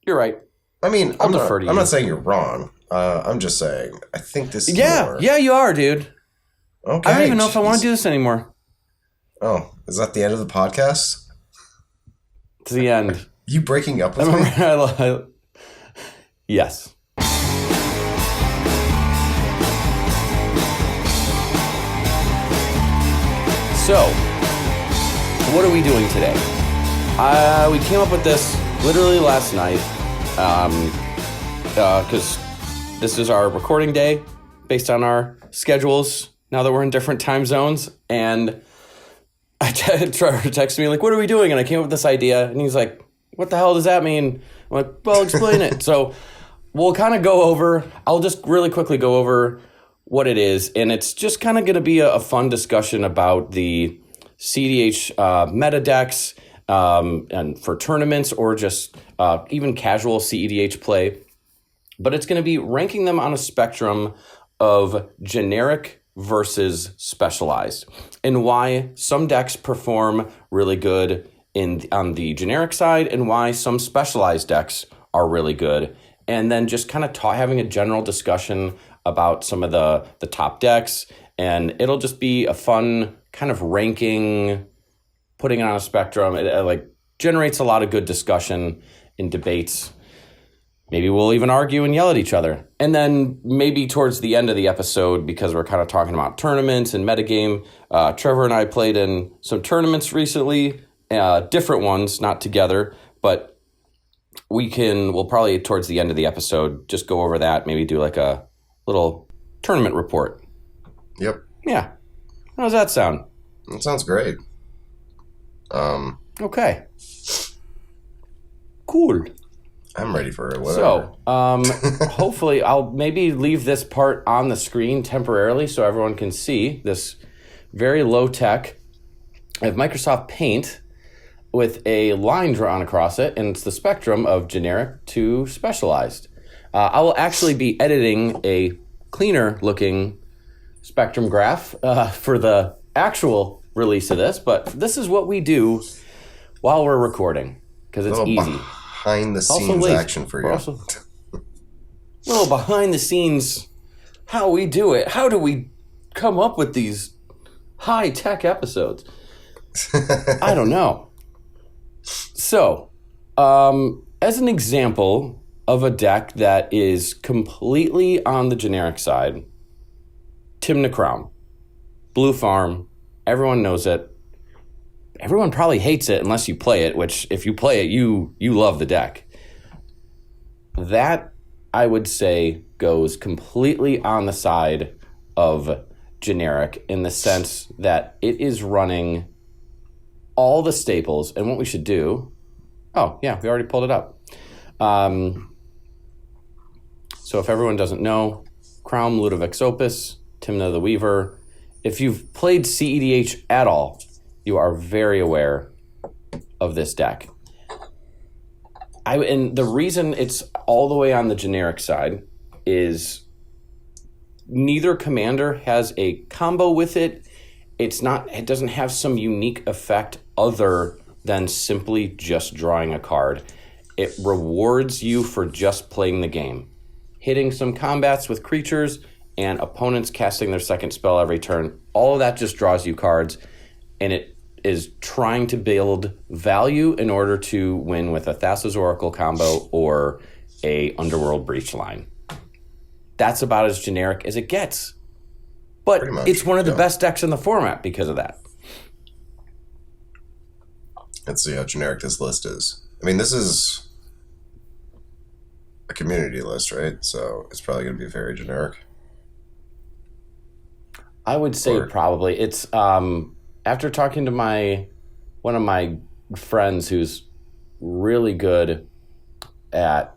You're right. I mean, I'll defer to you. I'm not saying you're wrong. I'm just saying I think this is more. Yeah, you are, dude. Okay. I don't even know if I want to do this anymore. Oh, is that the end of the podcast? It's the end. Are you breaking up with me? Yes. So, what are we doing today? We came up with this literally last night because this is our recording day based on our schedules now that we're in different time zones. And Trevor texted me like, what are we doing? And I came up with this idea. And he's like, what the hell does that mean? I'm like, well, explain it. So we'll kind of go over, I'll just really quickly go over what it is. And it's just kind of going to be a fun discussion about the cEDH meta decks and for tournaments or just even casual cEDH play. But it's going to be ranking them on a spectrum of generic versus specialized, and why some decks perform really good on the generic side and why some specialized decks are really good. And then just kind of having a general discussion about some of the top decks. And it'll just be a fun kind of ranking, putting it on a spectrum. It like generates a lot of good discussion and debates. Maybe we'll even argue and yell at each other. And then maybe towards the end of the episode, because we're kind of talking about tournaments and metagame, Trevor and I played in some tournaments recently, different ones, not together, but we'll probably towards the end of the episode just go over that, maybe do like a little tournament report. Yep. Yeah. How does that sound? That sounds great. Okay. Cool. I'm ready for it. Whatever. So, hopefully I'll maybe leave this part on the screen temporarily so everyone can see this very low tech. I have Microsoft Paint with a line drawn across it, and it's the spectrum of generic to specialized. I will actually be editing a cleaner looking spectrum graph for the actual release of this, but this is what we do while we're recording because it's easy. Behind the scenes action for you. A little behind the scenes how we do it. How do we come up with these high tech episodes? I don't know. So, as an example of a deck that is completely on the generic side, Tymna Crown, Blue Farm, everyone knows it. Everyone probably hates it unless you play it, which if you play it, you love the deck. That, I would say, goes completely on the side of generic in the sense that it is running all the staples. And what we should do... Oh, yeah, we already pulled it up. So if everyone doesn't know, Crown, Ludovic's Opus, Tymna the Weaver. If you've played cEDH at all, you are very aware of this deck. And the reason it's all the way on the generic side is neither commander has a combo with it. It doesn't have some unique effect other than simply just drawing a card. It rewards you for just playing the game. Hitting some combats with creatures and opponents casting their second spell every turn. All of that just draws you cards, and it is trying to build value in order to win with a Thassa's Oracle combo or a Underworld Breach line. That's about as generic as it gets. But it's one of the best decks in the format because of that. Let's see how generic this list is. I mean, this is a community list, right? So it's probably going to be very generic. I would say probably. It's after talking to one of my friends who's really good at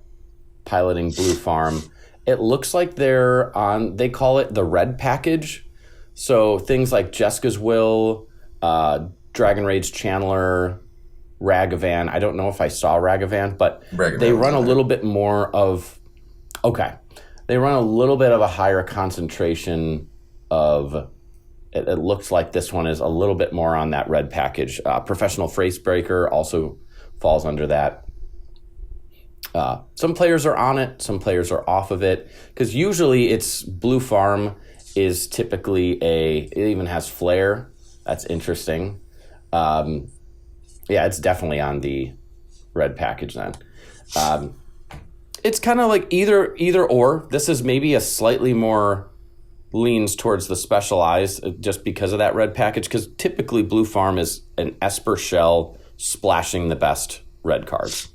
piloting Blue Farm, it looks like they call it the red package. So things like Jeska's Will, Dragon Rage Channeler, Ragavan. I don't know if I saw Ragavan, but they run a little bit more of... Okay. They run a little bit of a higher concentration of... It looks like this one is a little bit more on that red package. Professional Phrase Breaker also falls under that. Some players are on it, some players are off of it, because usually it's blue farm is typically it even has flare. That's interesting. Yeah, it's definitely on the red package then. It's kind of like either or. This is maybe a slightly more leans towards the specialized just because of that red package, because typically blue farm is an Esper shell splashing the best red cards.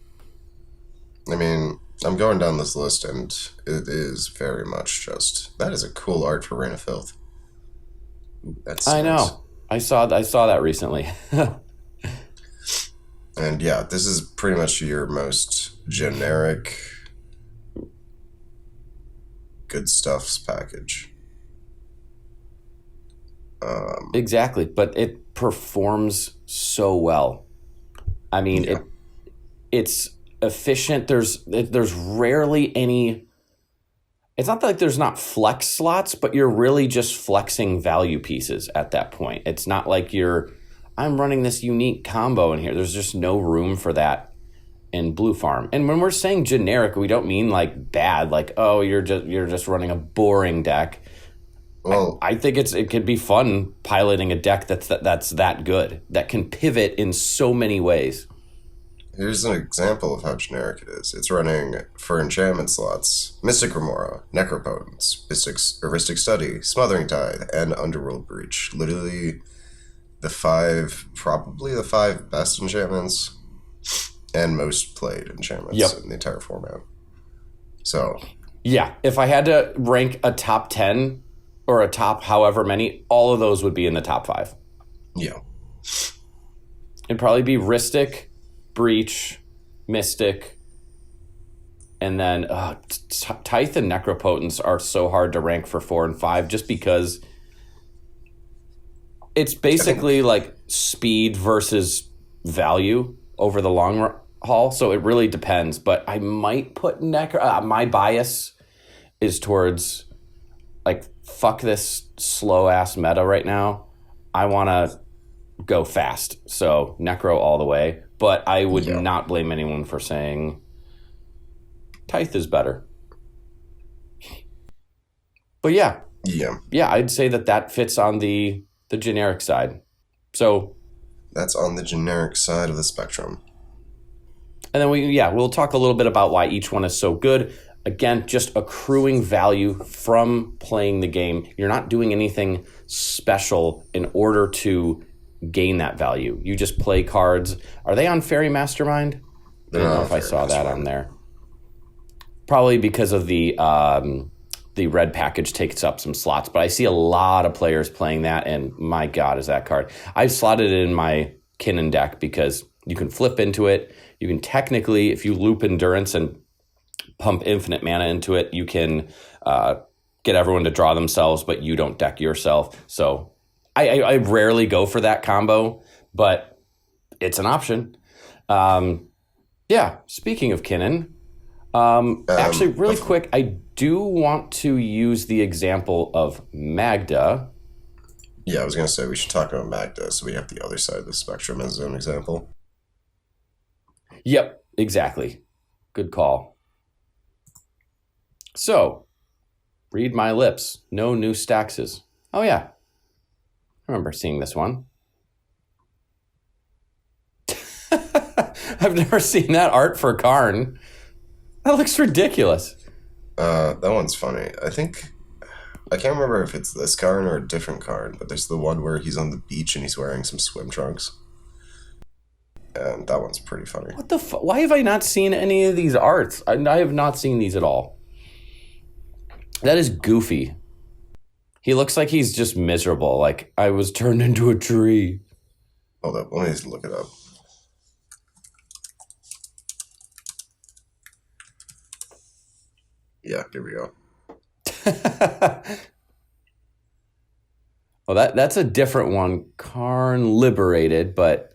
I mean, I'm going down this list, and it is very much just, that is a cool art for Reign of Filth. That's I know. I saw that recently. And yeah, this is pretty much your most generic good stuffs package. Exactly, but it performs so well. I mean, it's efficient. There's rarely any. It's not like there's not flex slots, but you're really just flexing value pieces at that point. It's not like I'm running this unique combo in here. There's just no room for that in blue farm. And when we're saying generic, we don't mean like bad, like, oh, you're just running a boring deck. Well, I think it could be fun piloting a deck that's that good, that can pivot in so many ways. Here's an example of how generic it is. It's running, for enchantment slots, Mystic Remora, Necropotence, Heuristic Study, Smothering Tithe, and Underworld Breach. Literally probably the five best enchantments and most played enchantments in the entire format. So, yeah, if I had to rank a top 10 or a top however many, all of those would be in the top 5. Yeah. It'd probably be Rhystic, Breach, Mystic, and then Tithe and Necropotence are so hard to rank for 4 and 5 just because it's basically like speed versus value over the long haul, so it really depends. But I might put my bias is towards like, fuck this slow ass meta right now. I want to go fast, so Necro all the way. But I would not blame anyone for saying Tithe is better. But yeah, I'd say that fits on the generic side. So that's on the generic side of the spectrum. And then we'll talk a little bit about why each one is so good. Again, just accruing value from playing the game. You're not doing anything special in order to gain that value. You just play cards. Are they on Fairy Mastermind? I don't know if I saw that on there. Probably because of the red package takes up some slots, but I see a lot of players playing that, and my God, is that card. I've slotted it in my Kinnan deck because you can flip into it. You can technically, if you loop Endurance and pump infinite mana into it, you can get everyone to draw themselves, but you don't deck yourself. So I rarely go for that combo, but it's an option. Speaking of Kinnan, actually, really quick, I do want to use the example of Magda. Yeah, I was going to say we should talk about Magda, so we have the other side of the spectrum as an example. Yep, exactly. Good call. So, read my lips. No new Staxes. Oh, yeah. I remember seeing this one. I've never seen that art for Karn. That looks ridiculous. That one's funny. I can't remember if it's this Karn or a different Karn, but there's the one where he's on the beach and he's wearing some swim trunks. And that one's pretty funny. What the fuck? Why have I not seen any of these arts? I have not seen these at all. That is goofy. He looks like he's just miserable. Like, I was turned into a tree. Hold up. Let me just look it up. Yeah, here we go. Well, that's a different one. Karn Liberated, but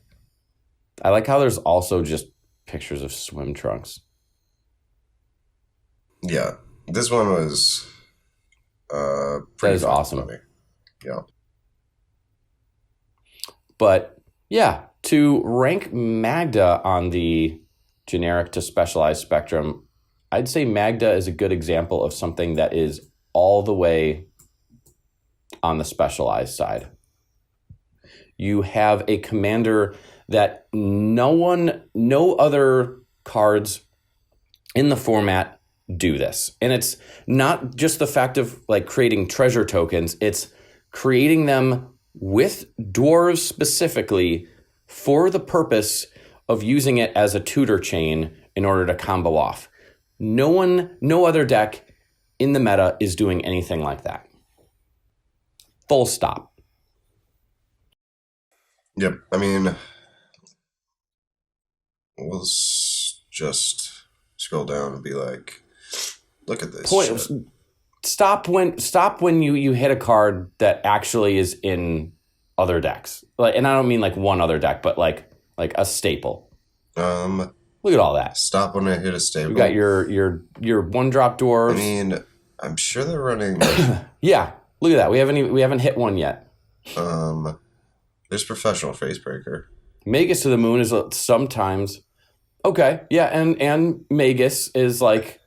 I like how there's also just pictures of swim trunks. Yeah, this one was that is awesome. Funny. Yeah. But yeah, to rank Magda on the generic to specialized spectrum, I'd say Magda is a good example of something that is all the way on the specialized side. You have a commander that no other cards in the format do this. And it's not just the fact of like creating treasure tokens, it's creating them with dwarves specifically for the purpose of using it as a tutor chain in order to combo off. No other deck in the meta is doing anything like that. Full stop. Yep. I mean, we'll just scroll down and be like, look at this shit. Stop when you hit a card that actually is in other decks. Like, and I don't mean like one other deck, but like a staple. Look at all that. Stop when I hit a staple. You got your 1-drop dwarves. I mean, I'm sure they're running. Yeah, look at that. We haven't hit one yet. There's professional Facebreaker. Magus to the Moon is sometimes okay. Yeah, and Magus is like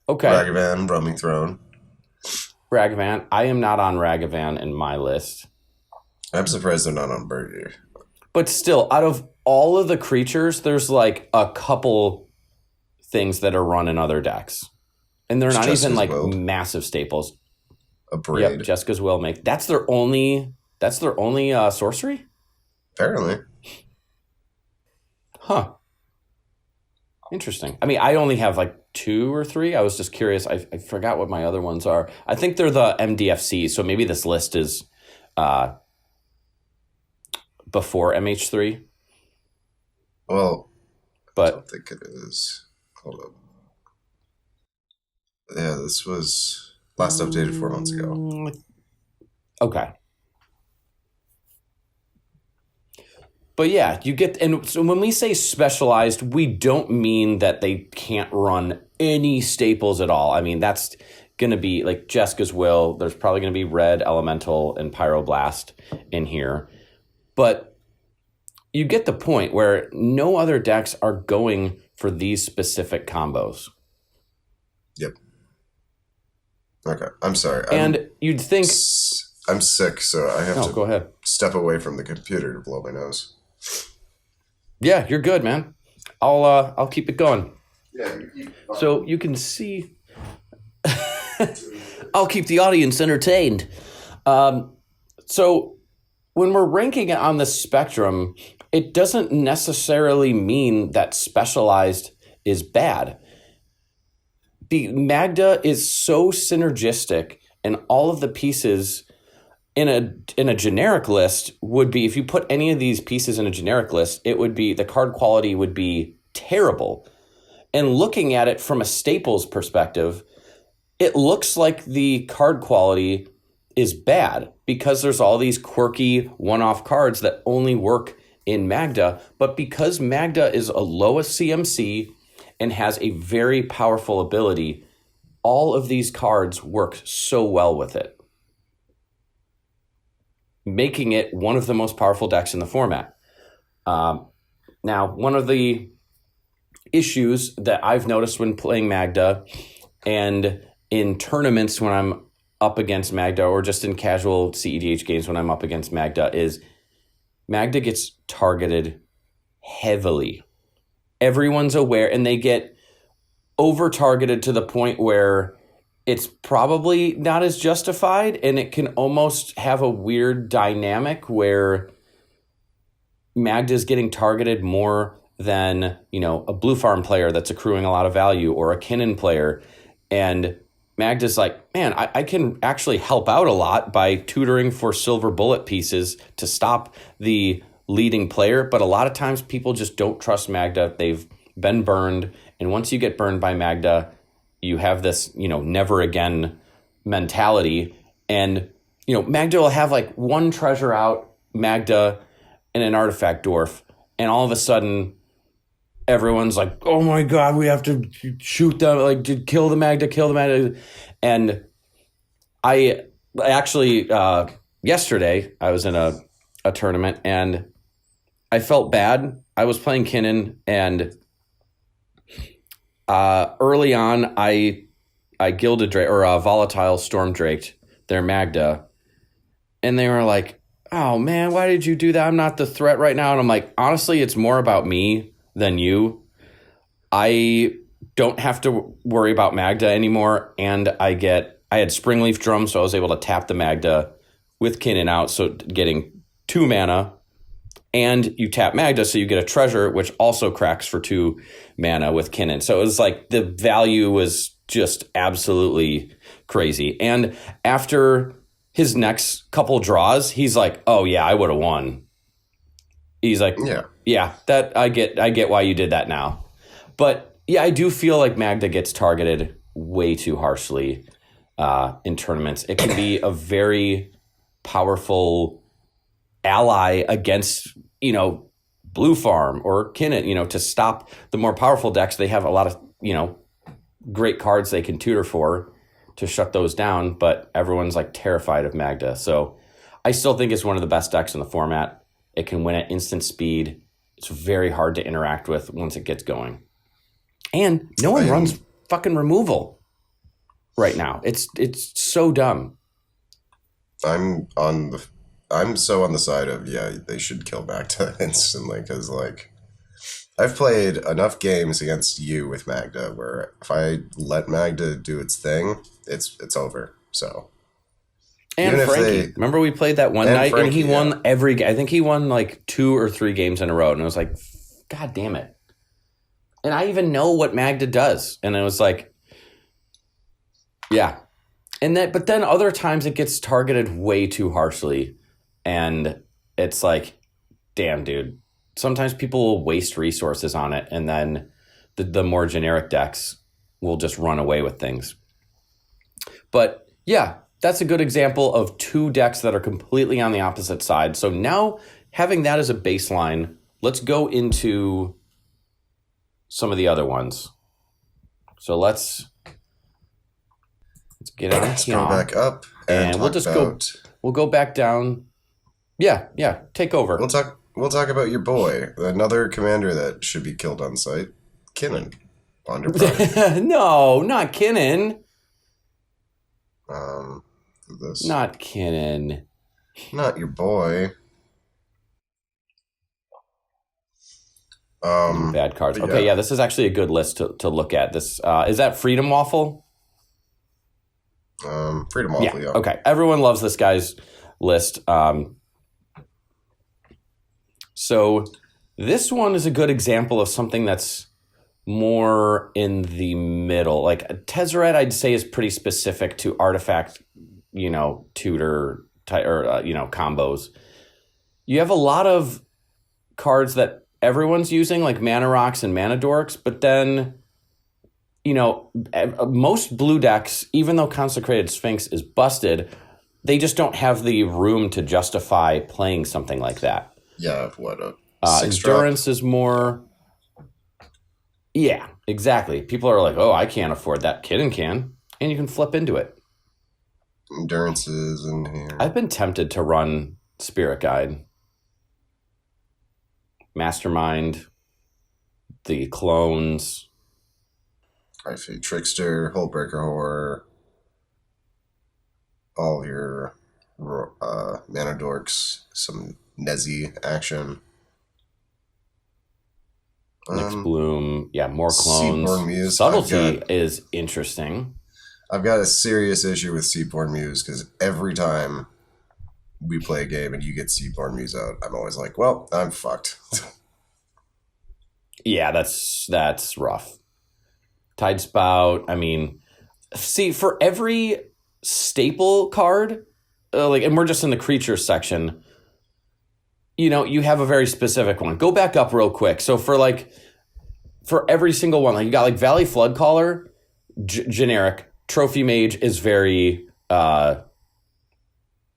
okay. Ragavan, Roaming Throne. Ragavan. I am not on Ragavan in my list. I'm surprised they're not on Burger. But still, out of all of the creatures, there's like a couple things that are run in other decks. And they're not Jessica's even like Willed. Massive staples. A Braid. Yep, Jessica's Will make. That's their only sorcery? Apparently. Huh. Interesting. I mean, I only have like 2 or 3. I was just curious. I forgot what my other ones are. I think they're the MDFC, so maybe this list is before MH3. Well, but I don't think it is. Hold up. Yeah, this was last updated 4 months ago. Okay. But yeah, you get, and so when we say specialized, we don't mean that they can't run any staples at all. I mean, that's going to be like Jessica's Will. There's probably going to be Red Elemental and Pyroblast in here. But you get the point where no other decks are going for these specific combos. Yep. Okay, I'm sorry. And you'd think... I'm sick, so I have to go ahead. Step away from the computer to blow my nose. Yeah, you're good, man. I'll keep it going. Yeah. So you can see. I'll keep the audience entertained. So when we're ranking it on the spectrum, it doesn't necessarily mean that specialized is bad. The Magda is so synergistic, and all of the pieces in a generic list would be, if you put any of these pieces in a generic list, it would be, the card quality would be terrible. And looking at it from a staples perspective, it looks like the card quality is bad because there's all these quirky one-off cards that only work in Magda. But because Magda is a lowest CMC and has a very powerful ability, all of these cards work so well with it, making it one of the most powerful decks in the format. Now, one of the issues that I've noticed when playing Magda and in tournaments when I'm up against Magda, or just in casual cEDH games when I'm up against Magda, is Magda gets targeted heavily. Everyone's aware, and they get over-targeted to the point where it's probably not as justified, and it can almost have a weird dynamic where Magda is getting targeted more than, a blue farm player that's accruing a lot of value, or a Kinnan player. And Magda's like, man, I can actually help out a lot by tutoring for silver bullet pieces to stop the leading player. But a lot of times people just don't trust Magda. They've been burned. And once you get burned by Magda, you have this, never again mentality. And, Magda will have like one treasure out, Magda, and an artifact dwarf. And all of a sudden, everyone's like, oh my God, we have to shoot them, like to kill the Magda. And I actually, yesterday, I was in a tournament and I felt bad. I was playing Kinnan and early on, I Gilded Drake or Volatile Storm Draked their Magda, and they were like, "Oh man, why did you do that? I'm not the threat right now." And I'm like, honestly, it's more about me than you. I don't have to worry about Magda anymore, and I had Springleaf Drum, so I was able to tap the Magda with Kinnan out, so getting 2 mana, and you tap Magda, so you get a treasure, which also cracks for 2 mana with Kinnan. So it was like the value was just absolutely crazy. And after his next couple draws, he's like, "Oh yeah, I would have won." He's like, yeah, that I get why you did that now. But yeah, I do feel like Magda gets targeted way too harshly in tournaments. It can be a very powerful ally against, Blue Farm or Kinnan, to stop the more powerful decks. They have a lot of, great cards they can tutor for to shut those down, but everyone's like terrified of Magda. So I still think it's one of the best decks in the format. It can win at instant speed. It's very hard to interact with once it gets going. And no one runs fucking removal right now. It's so dumb. I'm so on the side of, they should kill Magda instantly, because I've played enough games against you with Magda where if I let Magda do its thing, it's over. So. And Frankie, remember we played that one night and he won every game. I think he won like 2 or 3 games in a row, and I was like, God damn it. And I even know what Magda does. And it was like, yeah. But then other times it gets targeted way too harshly. And it's like, damn, dude. Sometimes people will waste resources on it, and then the more generic decks will just run away with things. But yeah, that's a good example of 2 decks that are completely on the opposite side. So now, having that as a baseline, let's go into some of the other ones. So let's get on. Let's go back up and we'll go back down. Yeah, take over. We'll talk about your boy, another commander that should be killed on sight, Kinnan. Ponder Pride. No, not Kinnan. This. Not Kinnan. Not your boy. Bad cards. Okay, yeah, this is actually a good list to look at. This is that Freedom Waffle? Freedom Waffle, yeah. Okay, everyone loves this guy's list. So this one is a good example of something that's more in the middle. Like Tezzeret, I'd say, is pretty specific to artifact, tutor or combos. You have a lot of cards that everyone's using, like Mana Rocks and Mana Dorks, but then, most blue decks, even though Consecrated Sphinx is busted, they just don't have the room to justify playing something like that. Yeah, what a Endurance is more. Yeah, exactly. People are like, "Oh, I can't afford that." Kinnan can, and you can flip into it. Endurance is in here. I've been tempted to run Spirit Guide, Mastermind, the clones. I see Trickster, Hullbreaker Horror, all your Mana Dorks, some Nezi action. Nyx Bloom, more clones. Seaborn Muse. Subtlety is interesting. I've got a serious issue with Seaborn Muse because every time we play a game and you get Seaborn Muse out, I'm always like, well, I'm fucked. Yeah, that's rough. Tide Spout, for every staple card, and we're just in the creatures section, you have a very specific one. Go back up real quick. So for every single one, you got Valley Floodcaller, generic. Trophy Mage is very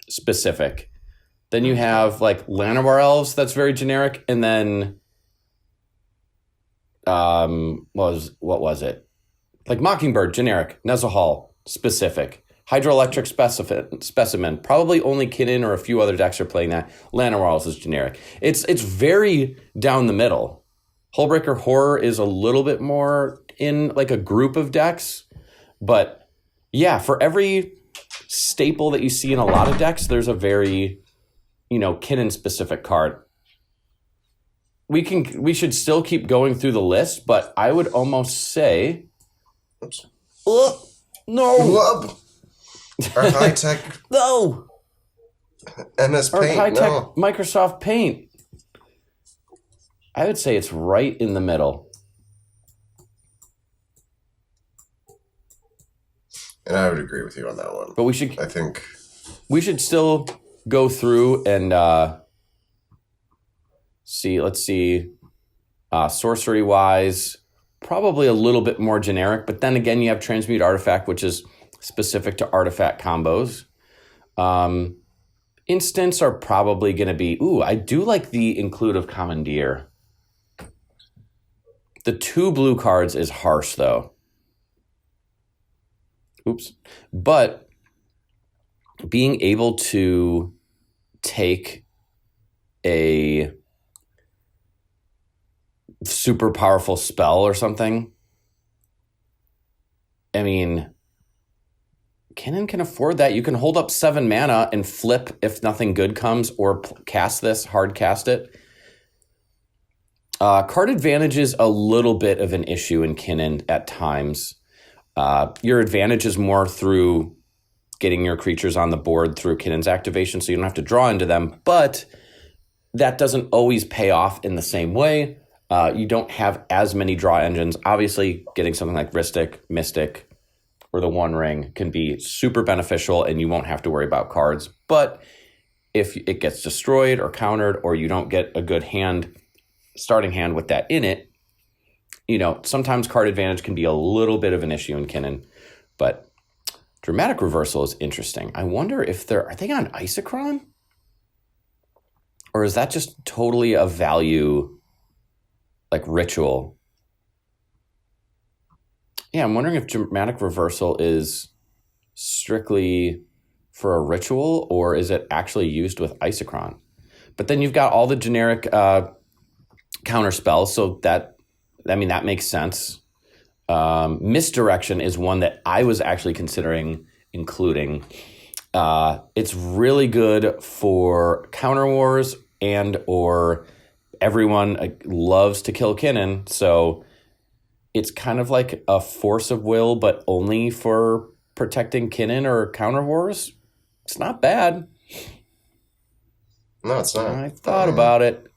specific. Then you have Llanowar Elves, that's very generic, and then what was it? Mockingbird, generic. Nezahal, specific. Hydroelectric specimen. Probably only Kinnan or a few other decks are playing that. Llanowar is generic. It's very down the middle. Hullbreaker Horror is a little bit more in like a group of decks. But yeah, for every staple that you see in a lot of decks, there's a very, Kinnan specific card. We should still keep going through the list, but I would almost say, Oops. No. Whoop. Our high tech. No. MS Paint. Our high tech No. Microsoft Paint. I would say it's right in the middle. And I would agree with you on that one. But I think we should still go through and see. Let's see. Sorcery wise, probably a little bit more generic. But then again, you have Transmute Artifact, which is specific to artifact combos. Instants are probably going to be... Ooh, I do like the Include of Commandeer. The 2 blue cards is harsh, though. Oops. But being able to take a super powerful spell or something, I mean, Kinnan can afford that. You can hold up 7 mana and flip if nothing good comes, or cast this, hard cast it. Card advantage is a little bit of an issue in Kinnan at times. Your advantage is more through getting your creatures on the board through Kinnan's activation, so you don't have to draw into them, but that doesn't always pay off in the same way. You don't have as many draw engines. Obviously, getting something like Rhystic, Mystic, or the One Ring can be super beneficial, and you won't have to worry about cards. But if it gets destroyed or countered, or you don't get a good starting hand with that in it, sometimes card advantage can be a little bit of an issue in Kinnan. But Dramatic Reversal is interesting. I wonder if are they on Isochron? Or is that just totally a value, like ritual? Yeah, I'm wondering if Dramatic Reversal is strictly for a ritual, or is it actually used with Isochron? But then you've got all the generic counter spells, so that makes sense. Misdirection is one that I was actually considering including. It's really good for counter wars or everyone loves to kill Kinnan, so it's kind of like a force of will, but only for protecting Kinnan or counter wars. It's not bad. No, it's not. I thought about it.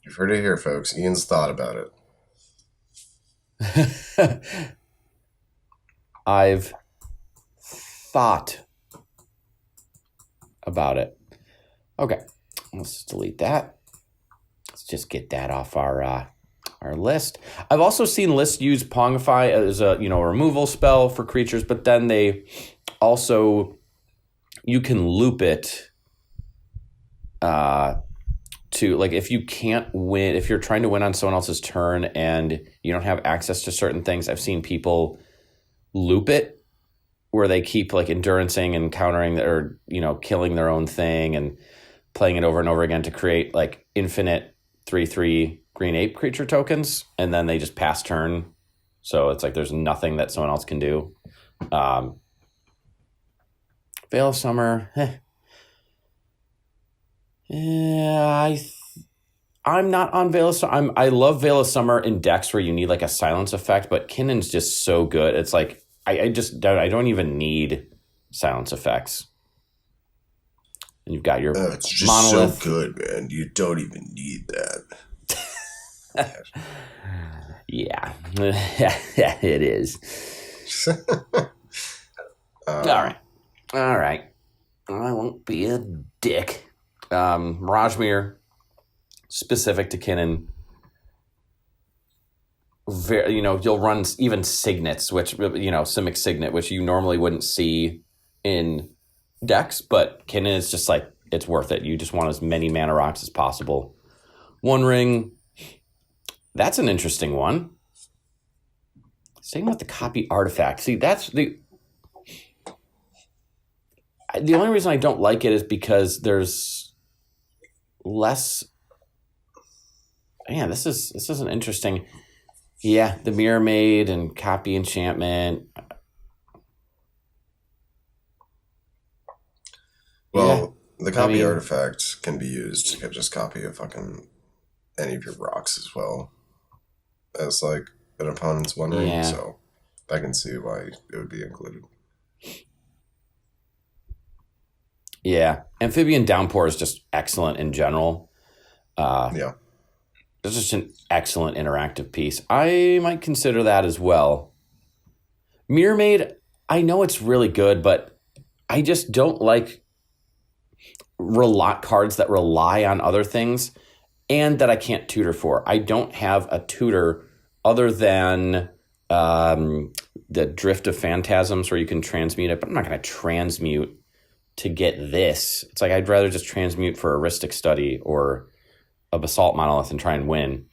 You've heard it here, folks. Ian's thought about it. I've thought about it. Okay, let's delete that. Let's just get that off our list. I've also seen lists use Pongify as a removal spell for creatures, but then they also, you can loop it to, like, if you can't win, if you're trying to win on someone else's turn and you don't have access to certain things, I've seen people loop it where they keep like endurancing and countering or killing their own thing and playing it over and over again to create like infinite 3/3 green ape creature tokens, and then they just pass turn. So it's like there's nothing that someone else can do. Veil of Summer. Yeah, I'm not on Veil of Summer. I love Veil of Summer in decks where you need like a silence effect, but Kinnan's just so good. It's like I don't even need silence effects. And you've got your it's just monolith. So good, man. You don't even need that. Yeah, it is. All right. I won't be a dick. Rajmir, specific to Kinnan. You'll run even signets, which Simic Signet, which you normally wouldn't see in decks, but Kinnan is just like, it's worth it. You just want as many mana rocks as possible. One Ring, that's an interesting one. Same with the Copy Artifact. See, that's the only reason I don't like it is because there's less. Man, this is an interesting. Yeah, the Mirror Maid and Copy Enchantment. Well, the copy mean- artifact can be used to just copy a fucking any of your rocks as well as like an opponent's One Ring. Yeah. So I can see why it would be included. Yeah, Amphibian Downpour is just excellent in general. Yeah. It's just an excellent interactive piece. I might consider that as well. Mirror Maid, I know it's really good, but I just don't like cards that rely on other things and that I can't tutor for. I don't have a tutor other than the Drift of Phantasms where you can transmute it, but I'm not going to transmute to get this. It's like I'd rather just transmute for a Rhystic Study or a Basalt Monolith and try and win.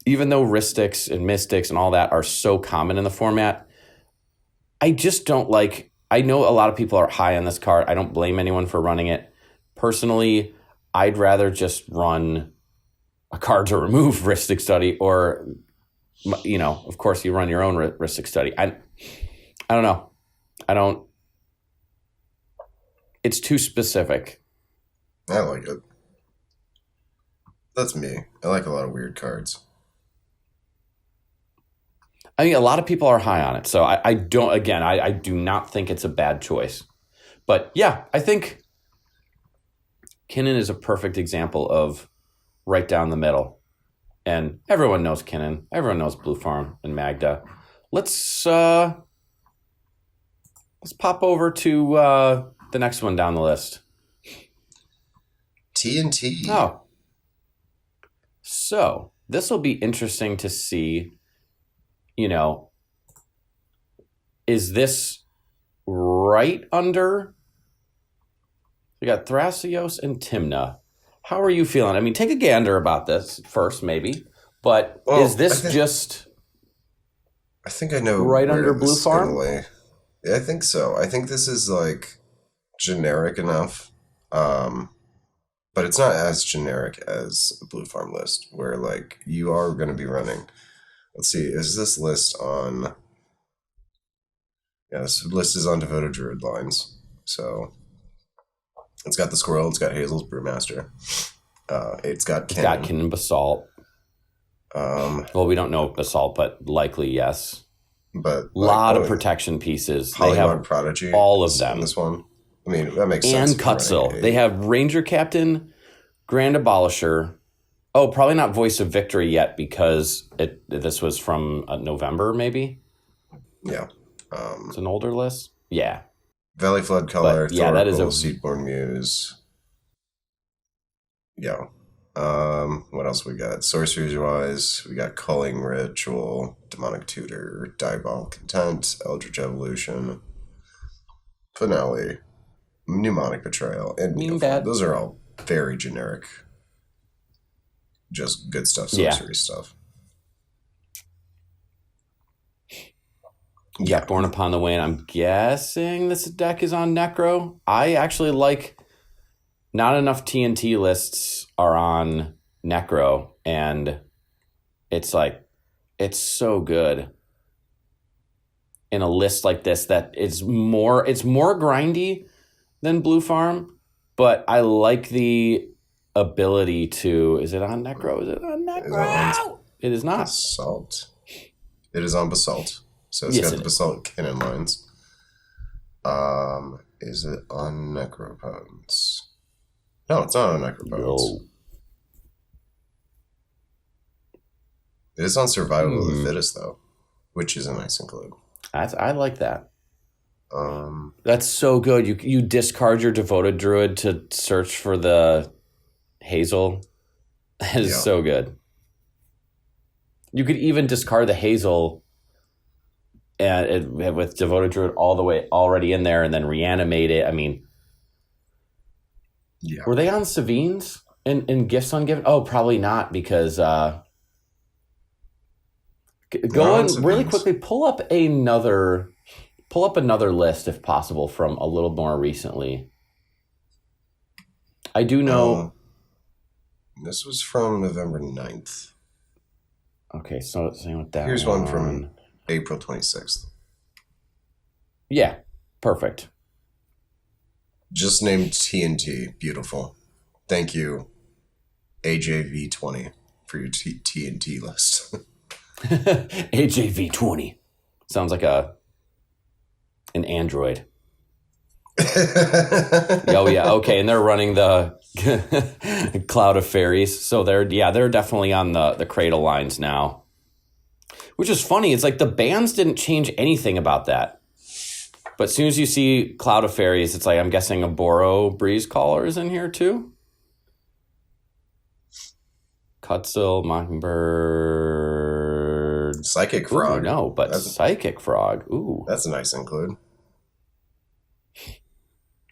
Even though Rhystics and Mystics and all that are so common in the format, I just don't like... I know a lot of people are high on this card. I don't blame anyone for running it. Personally, I'd rather just run a card to remove Rhystic Study or, of course, you run your own Rhystic Study. I don't know. It's too specific. I like it. That's me. I like a lot of weird cards. I mean, a lot of people are high on it, so I don't. Again, I do not think it's a bad choice. But yeah, I think Kinnan is a perfect example of right down the middle. And everyone knows Kinnan. Everyone knows Blue Farm and Magda. Let's pop over to the next one down the list. TNT. Oh. So this will be interesting to see, is this right under? We got Thrasios and Tymna. How are you feeling? I mean, take a gander about this first, maybe. But is this just... I think I know right under Blue Farm? Yeah, I think so. I think this is like generic enough. But it's not as generic as a Blue Farm list, where like you are going to be running. Let's see, is this list on? Yeah, this list is on Devoted Druid lines. So it's got the Squirrel, it's got Hazel's Brewmaster, it's got Kinnan. It's got Kinnan Basalt. Well, we don't know Basalt, but likely yes. But a lot of protection pieces. Polymorph They have Prodigy, all of them. In this one. I mean, that makes sense. And Cutsil. They have Ranger Captain, Grand Abolisher. Oh, probably not Voice of Victory yet because this was from November, maybe? Yeah. It's an older list? Yeah. Valley Flood Color, yeah, that is a Seedborn Muse. Yeah. What else we got? Sorceries wise, we got Culling Ritual, Demonic Tutor, Diabolic Content, Eldritch Evolution, Finale, Mnemonic Betrayal, and Neophyte. Those are all very generic. Just good stuff, sorcery stuff. Yeah, Born Upon the Wind. I'm guessing this deck is on Necro. I actually like... Not enough TNT lists are on Necro, and it's like, it's so good in a list like this that it's more grindy than Blue Farm, but I like the ability to... Is it on Necro? Is it on Necro? It is not. Basalt. It is on Basalt. So it's got the Basalt Kinnan lines. Is it on Necropotence? No, it's not on Necropotence. No. It is on Survival of the Fittest, though, which is a nice include. I like that. That's so good. You discard your Devoted Druid to search for the Hazel. That is so good. You could even discard the Hazel and with Devoted Druid all the way already in there and then reanimate it. I mean... Yeah. Were they on Savines in Gifts Ungiven? Oh, probably not because go and really quickly pull up another list if possible from a little more recently. I do know this was from November 9th. Okay, so same with that. Here's one from April 26th. Yeah, perfect. Just named TNT. Beautiful. Thank you, AJV20, for your TNT list. AJV20 sounds like an android. Oh yeah, okay, and they're running the Cloud of Fairies, so they're definitely on the Cradle lines now, which is funny. It's like the bans didn't change anything about that, but as soon as you see Cloud of Fairies, it's like I'm guessing a Boro Breeze Caller is in here too. Cutsil, Mockingbird, Psychic Frog. Ooh, no, but Psychic Frog. Ooh, that's a nice include.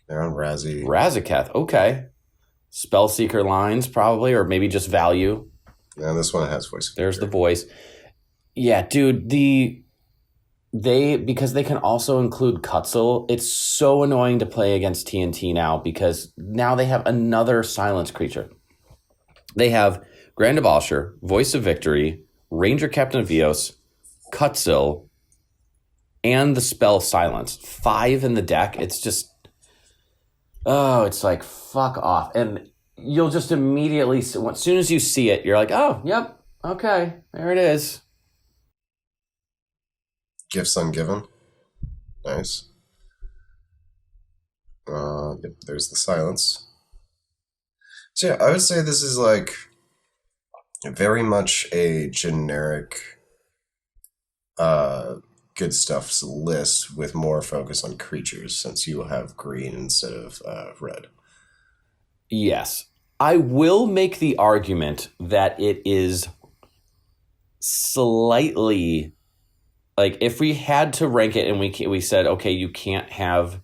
They're on Razaketh, okay. Spellseeker lines, probably, or maybe just value. Yeah, this one has voice. There's the voice. Yeah, dude, because they can also include Cutsil, it's so annoying to play against TNT now because now they have another silence creature. They have Grand Abolisher, Voice of Victory, Ranger Captain of Vios, Cutsil, and the spell Silence. 5 in the deck. It's just... Oh, it's like, fuck off. And you'll just immediately, as soon as you see it, you're like, oh, yep, okay, there it is. Gifts Ungiven. Nice. Yep, there's the Silence. So yeah, I would say this is like very much a generic good stuff's list with more focus on creatures since you have green instead of red. Yes. I will make the argument that it is slightly, like, if we had to rank it and we said, okay, you can't have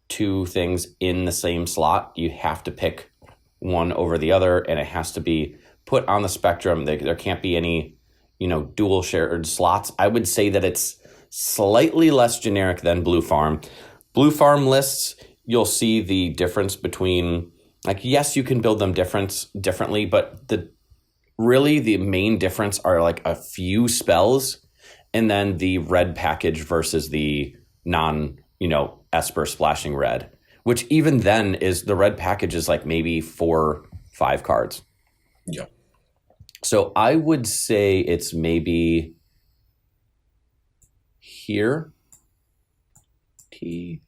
2 things in the same slot, you have to pick one over the other, and it has to be put on the spectrum. There can't be any, dual shared slots. I would say that it's slightly less generic than Blue Farm. Blue Farm lists, you'll see the difference between, like, yes, you can build them differently, but the main difference are like a few spells, and then the red package versus the non, Esper splashing red, which even then is the red package is like maybe 4-5 cards. Yeah. So I would say it's maybe here. TNT.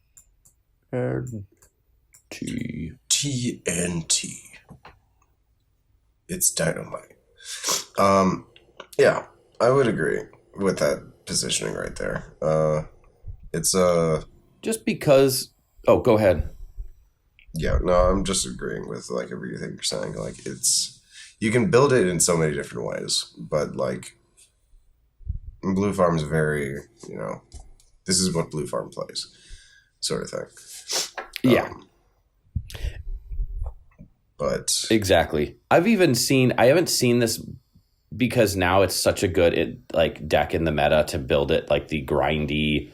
It's dynamite. Yeah, I would agree with that positioning right there. It's just because. Oh, go ahead. Yeah, no, I'm just agreeing with like everything you're saying. Like you can build it in so many different ways, but like Blue Farm's very, this is what Blue Farm plays, sort of thing. Yeah. But exactly. I haven't seen this because now it's such a good deck in the meta to build it like the grindy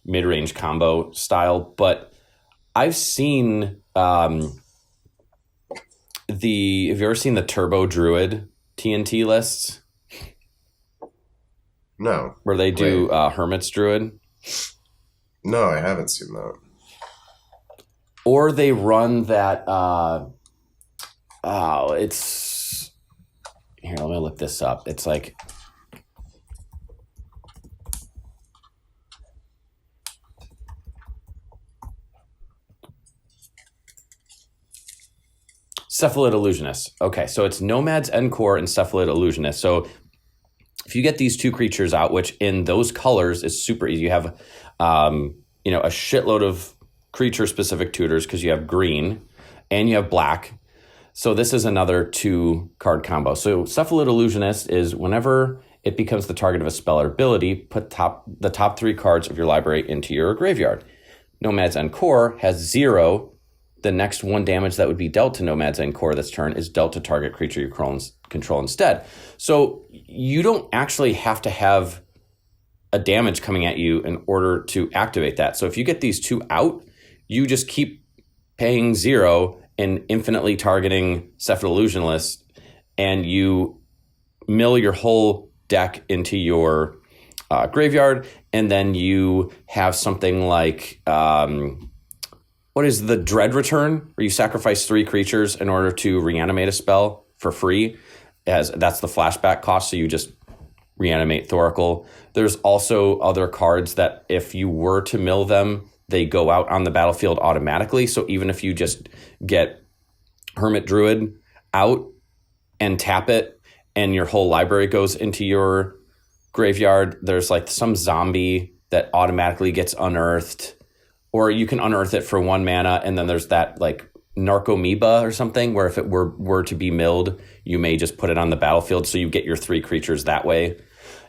mid-range combo style, but I've seen have you ever seen the Turbo Druid TNT lists? No. Where they do Hermit's Druid? No, I haven't seen that. Or they run that it's here, let me look this up. It's like Cephalid Illusionist. Okay, so it's Nomad's Encore and Cephalid Illusionist. So if you get these 2 creatures out, which in those colors is super easy, you have a shitload of creature-specific tutors because you have green and you have black. So this is another 2-card combo. So Cephalid Illusionist is whenever it becomes the target of a spell or ability, put the top 3 cards of your library into your graveyard. Nomad's Encore has 0. The next 1 damage that would be dealt to Nomad's Encore this turn is dealt to target creature you control instead. So you don't actually have to have a damage coming at you in order to activate that. So if you get these 2 out, you just keep paying 0 and infinitely targeting Cephalid Illusionist, and you mill your whole deck into your graveyard, and then you have something like what is the Dread Return, where you sacrifice 3 creatures in order to reanimate a spell for free. As that's the flashback cost, so you just reanimate Thoracle. There's also other cards that if you were to mill them, they go out on the battlefield automatically. So even if you just get Hermit Druid out and tap it, and your whole library goes into your graveyard, there's like some zombie that automatically gets unearthed, or you can unearth it for 1 mana, and then there's that like Narcomoeba or something where if it were to be milled, you may just put it on the battlefield, so you get your 3 creatures that way.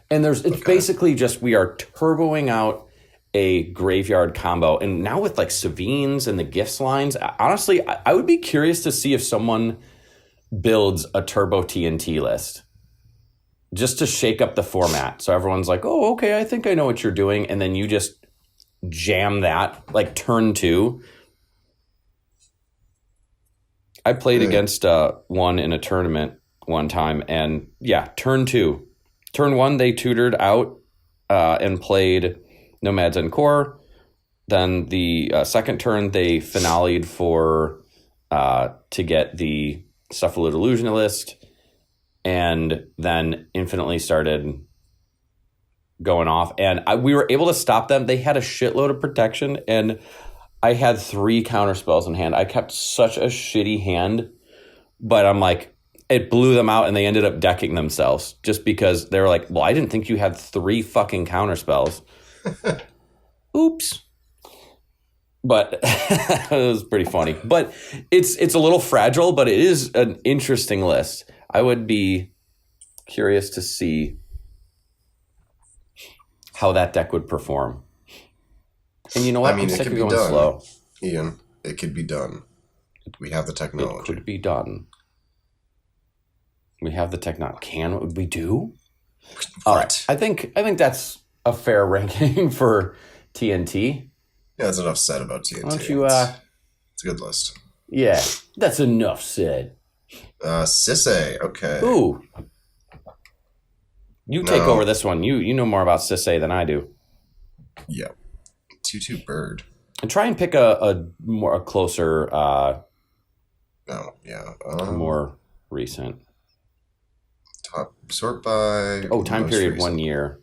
And it's basically just we are turboing out a graveyard combo. And now with like Savines and the gifts lines, honestly, I would be curious to see if someone builds a turbo TNT list just to shake up the format. So everyone's like, oh, okay, I think I know what you're doing. And then you just jam that like turn 2. I played against one in a tournament one time, and yeah, turn 2. Turn 1, they tutored out and played Nomads and Core. Then the second turn, they finale'd to get the Cephalid Illusionist, and then Infinitely started going off. And we were able to stop them. They had a shitload of protection, and I had 3 counter spells in hand. I kept such a shitty hand, but I'm like, it blew them out, and they ended up decking themselves just because they were like, well, I didn't think you had 3 fucking counter spells. Oops. But it was pretty funny. But it's a little fragile, but it is an interesting list. I would be curious to see how that deck would perform. And you know what? I mean, I'm it sick could of be going done, slow. Ian. It could be done. We have the technology. It could be done. We have the technology. Can we do? What? I think that's a fair ranking for TNT. Yeah, that's enough said about TNT. Why don't you? It's a good list. Yeah, that's enough said. Sisay. Okay. Ooh. You take over this one. You know more about Sisay than I do. Yeah. 2/2 bird. And try and pick a closer. More recent. Top sort by. Time period recent. 1 year.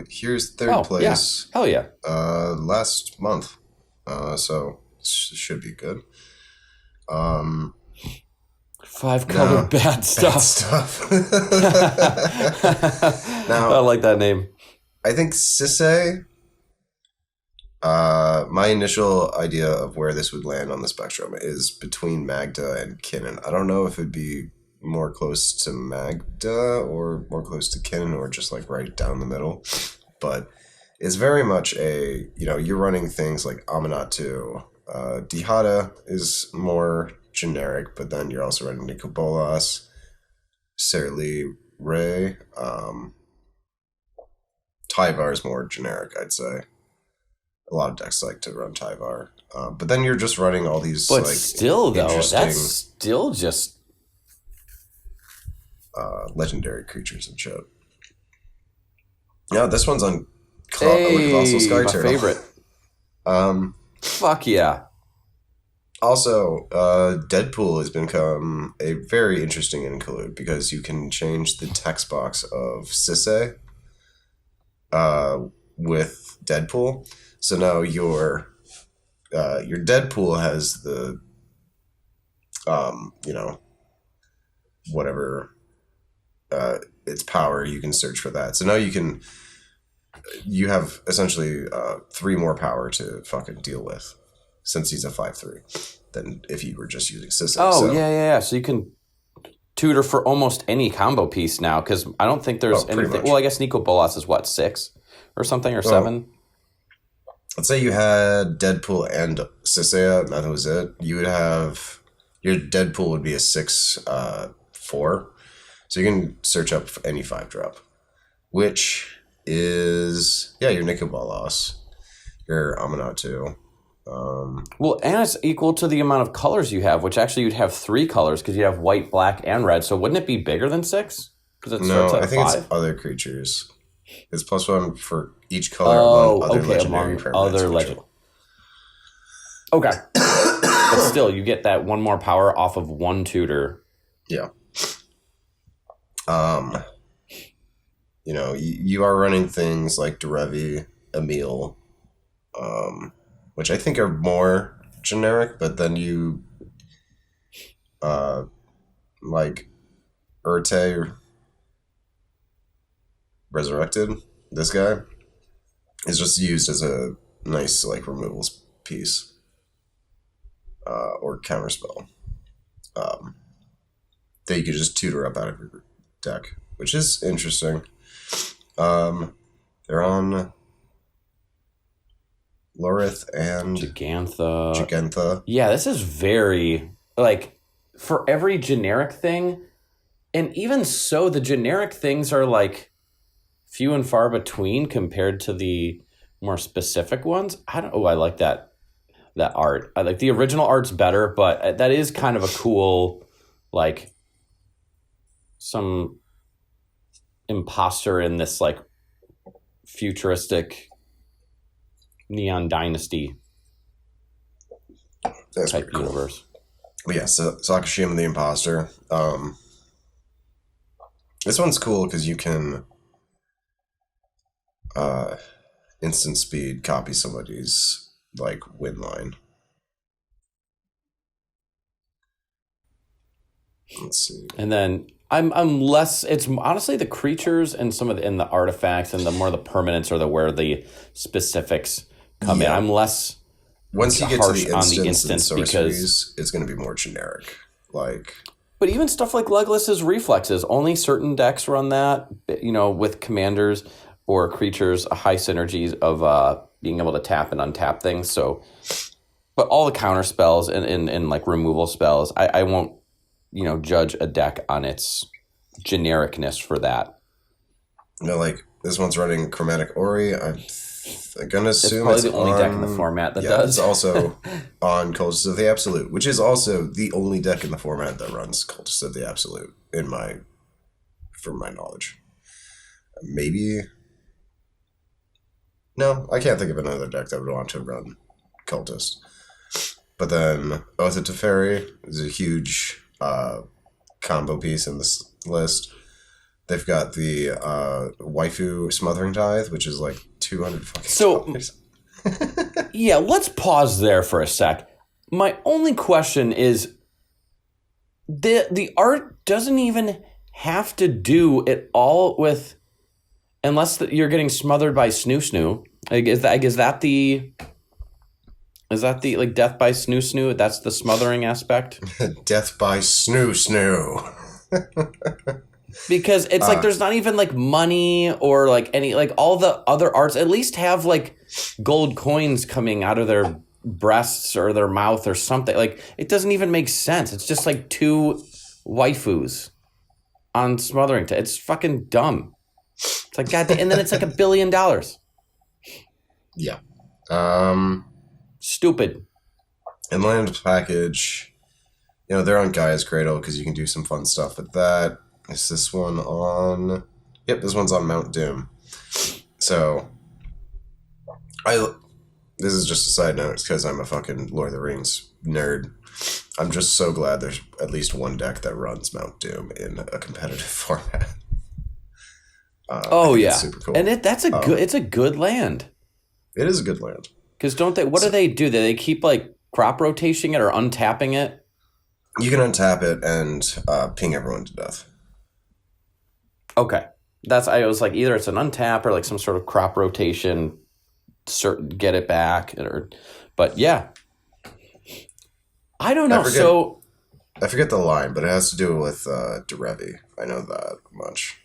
Here's third place. Yeah. Hell yeah. Last month. So should be good. 5-color bad stuff. Now, I like that name. I think Sisay. My initial idea of where this would land on the spectrum is between Magda and Kinnan. I don't know if it'd be more close to Magda or more close to Kinnan or just like right down the middle. But it's very much you're running things like Amanatu. Dihada is more generic, but then you're also running Nikobolas, Serli, Ray. Tyvar is more generic, I'd say. A lot of decks like to run Tyvar. But then you're just running all these still, though, that's still just legendary creatures and shit. Yeah, this one's on Colossal Sky Turtle. My favorite. Fuck yeah. Also, Deadpool has become a very interesting include because you can change the text box of Sisay with Deadpool. So now your Deadpool has the whatever its power, you can search for that. So now you have essentially 3 more power to fucking deal with, since he's a 5/3 than if you were just using Sisay. Yeah. So you can tutor for almost any combo piece now, because I don't think there's anything. Much. Well, I guess Nico Bolas is what, 6 or something, or 7? Let's say you had Deadpool and Sisay, and that was it. You would have your Deadpool would be a 6/4. So you can search up any 5-drop, which is your Nico Bolas, your Amanatu, Well, and it's equal to the amount of colors you have, which actually you'd have 3 colors because you have white, black, and red. So wouldn't it be bigger than 6? Because it No, starts at I think 5. it's other creatures. It's +1 for each color Oh, among other okay, legendary among permanents. other legend. Okay, but still, you get that 1 more power off of 1 tutor. Yeah. You know, you are running things like Derevi, Emil, which I think are more generic, but then you, like Urte Resurrected, this guy, is just used as a nice, like, removal piece, or counterspell, that you could just tutor up out of your deck, which is interesting. They're on Lorith and Gigantha. Yeah, this is very, like, for every generic thing, and even so, the generic things are, like, few and far between compared to the more specific ones. I like that art. I like the original art's better, but that is kind of a cool, like, some imposter in this, like, futuristic Neon Dynasty type cool universe. But yeah, so Sakashima the Imposter. This one's cool because you can instant speed copy somebody's, like, win line. Let's see. And then I'm less. It's honestly the creatures and some of the artifacts and the more the permanents or where the specifics come in. I'm less. Once you get to the instance because it's going to be more generic, like. But even stuff like Legolas's reflexes, only certain decks run that. You know, with commanders or creatures, a high synergy of being able to tap and untap things. So, but all the counter spells and like removal spells, I won't, you know, judge a deck on its genericness for that. No, like this one's running Chromatic Ori. I'm gonna assume it's probably the only deck in the format that does. It's also on Cultists of the Absolute, which is also the only deck in the format that runs Cultists of the Absolute, from my knowledge. Maybe. No, I can't think of another deck that would want to run Cultist. But then Oath of Teferi is a huge combo piece in this list. They've got the Waifu Smothering Tithe, which is like $200 fucking. Yeah, let's pause there for a sec. My only question is the art doesn't even have to do it all with, unless you're getting smothered by Snoo Snoo. Like, is that the like death by Snoo Snoo? That's the smothering aspect. Death by Snoo Snoo. Because it's like there's not even like money or like any, like all the other arts at least have like gold coins coming out of their breasts or their mouth or something. Like it doesn't even make sense. It's just like 2 waifus on smothering. It's fucking dumb. It's like God, and then it's like $1 billion. Yeah. Stupid. Inland package. You know, they're on Gaia's Cradle because you can do some fun stuff with that. Is this one on? Yep, this one's on Mount Doom. So, this is just a side note because I'm a fucking Lord of the Rings nerd. I'm just so glad there's at least one deck that runs Mount Doom in a competitive format. Oh yeah, super cool. And it's a good land. It is a good land. Because don't they? What do they do? Do they keep like crop rotating it or untapping it? You can untap it and ping everyone to death. Okay, I was like either it's an untap or like some sort of crop rotation, get it back, but yeah, I don't know. I forget the line, but it has to do with Derevi. I know that much.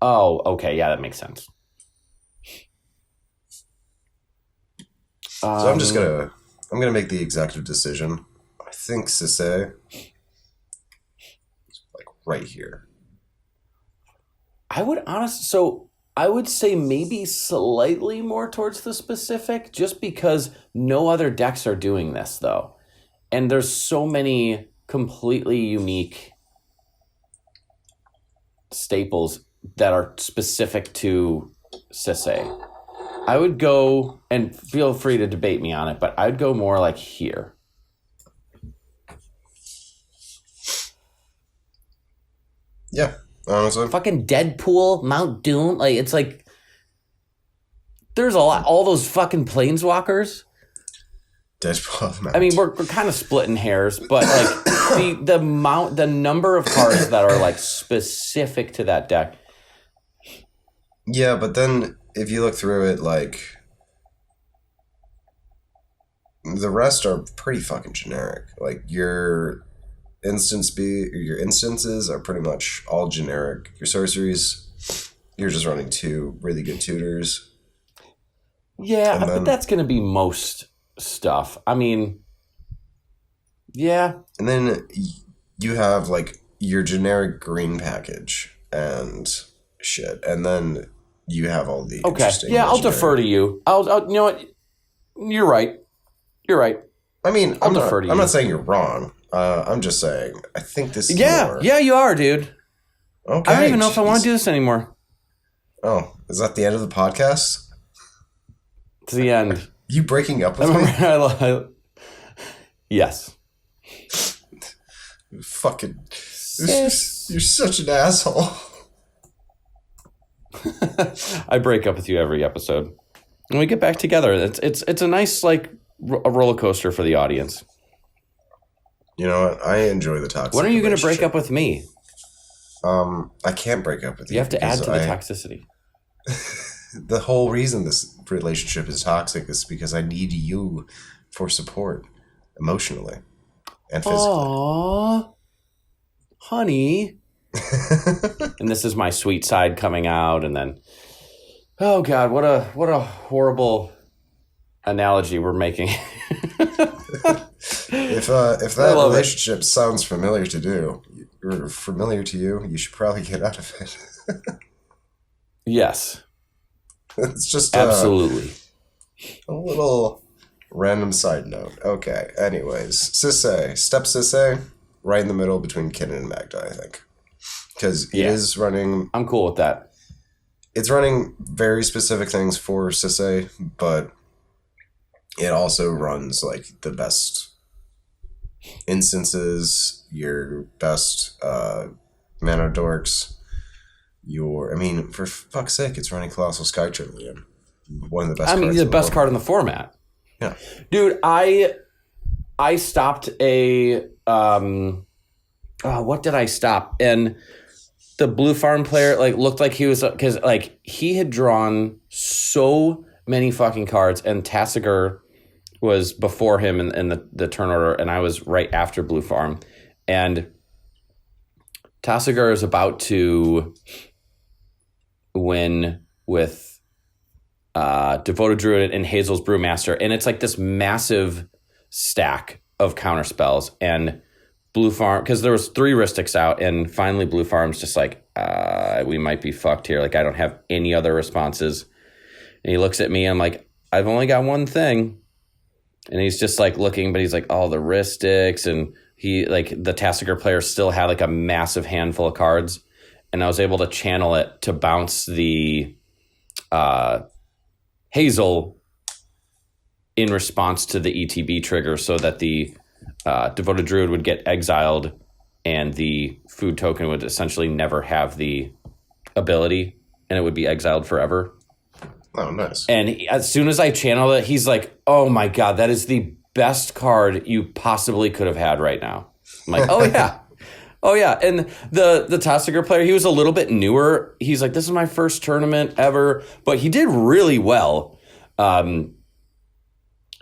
Oh, okay, yeah, that makes sense. So I'm gonna make the executive decision. I think Sisay is like right here. I would honestly, so I would say maybe slightly more towards the specific, just because no other decks are doing this, though. And there's so many completely unique staples that are specific to Sisay. I would go, and feel free to debate me on it, but I'd go more like here. Yeah, honestly. Fucking Deadpool, Mount Doom, like it's like there's a lot. All those fucking planeswalkers. Deadpool. I mean, we're kind of splitting hairs, but like the number of cards that are like specific to that deck. Yeah, but then if you look through it, like the rest are pretty fucking generic. Like your instances are pretty much all generic. Your sorceries, you're just running 2 really good tutors. Yeah, but that's going to be most stuff. I mean, yeah. And then you have like your generic green package and shit. And then you have all the interesting. Yeah, I'll defer to you. I'll you know what? You're right. I mean, I'll defer to you. I'm not saying you're wrong. I'm just saying I think this is more... Yeah, you are, dude. Okay. I don't even know if I want to do this anymore. Oh, is that the end of the podcast? It's the end. You breaking up with me? Yes. Fucking... You're such an asshole. I break up with you every episode. And we get back together. It's a nice, like, a roller coaster for the audience. You know what? I enjoy the toxic. When are you going to break up with me? I can't break up with you. You have to add to the toxicity. The whole reason this relationship is toxic is because I need you for support emotionally and physically. Aww, honey. And this is my sweet side coming out, and then, oh God, what a horrible analogy we're making. If that relationship sounds familiar to you, you should probably get out of it. Yes. It's just absolutely a little random side note. Okay. Anyways, Sisay, step Sisay, right in the middle between Kinnan and Magda, I think, because it is running. I'm cool with that. It's running very specific things for Sisay, but it also runs like the best instances, your best mana dorks. For fuck's sake, it's running Colossal Sky Trillium. One of the best cards. The best card in the format. Yeah. Dude, I stopped a what did I stop? And the blue farm player looked like he was, because he had drawn so many fucking cards, and Tasigur was before him in the turn order, and I was right after blue farm, and Tasigur is about to win with Devoted Druid and Hazel's Brewmaster, and it's like this massive stack of counter spells, and blue farm, because there was 3 Ristics out, and finally blue farm's just like, we might be fucked here, like I don't have any other responses. And he looks at me, and I'm like, I've only got one thing. And he's just like looking, but he's like, the Ristics, and he, like, the Tasigur player still had like a massive handful of cards, and I was able to channel it to bounce the Hazel in response to the ETB trigger, so that the Devoted Druid would get exiled, and the food token would essentially never have the ability, and it would be exiled forever. Oh, nice. And as soon as I channeled it, he's like, oh my God, that is the best card you possibly could have had right now. I'm like, oh yeah. Oh yeah. And the Tasigur player, he was a little bit newer. He's like, this is my first tournament ever, but he did really well.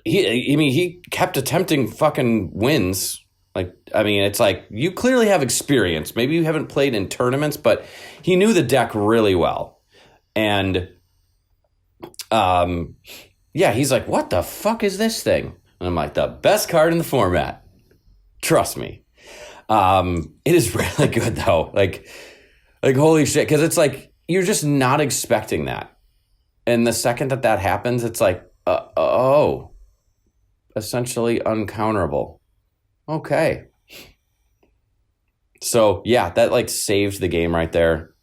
He kept attempting fucking wins. It's like, you clearly have experience. Maybe you haven't played in tournaments, but he knew the deck really well. And he's like, what the fuck is this thing? And I'm like, the best card in the format. Trust me. It is really good though. Like holy shit. Cause it's like, you're just not expecting that. And the second that happens, it's like, oh, essentially uncounterable. Okay. So, yeah, that like saved the game right there.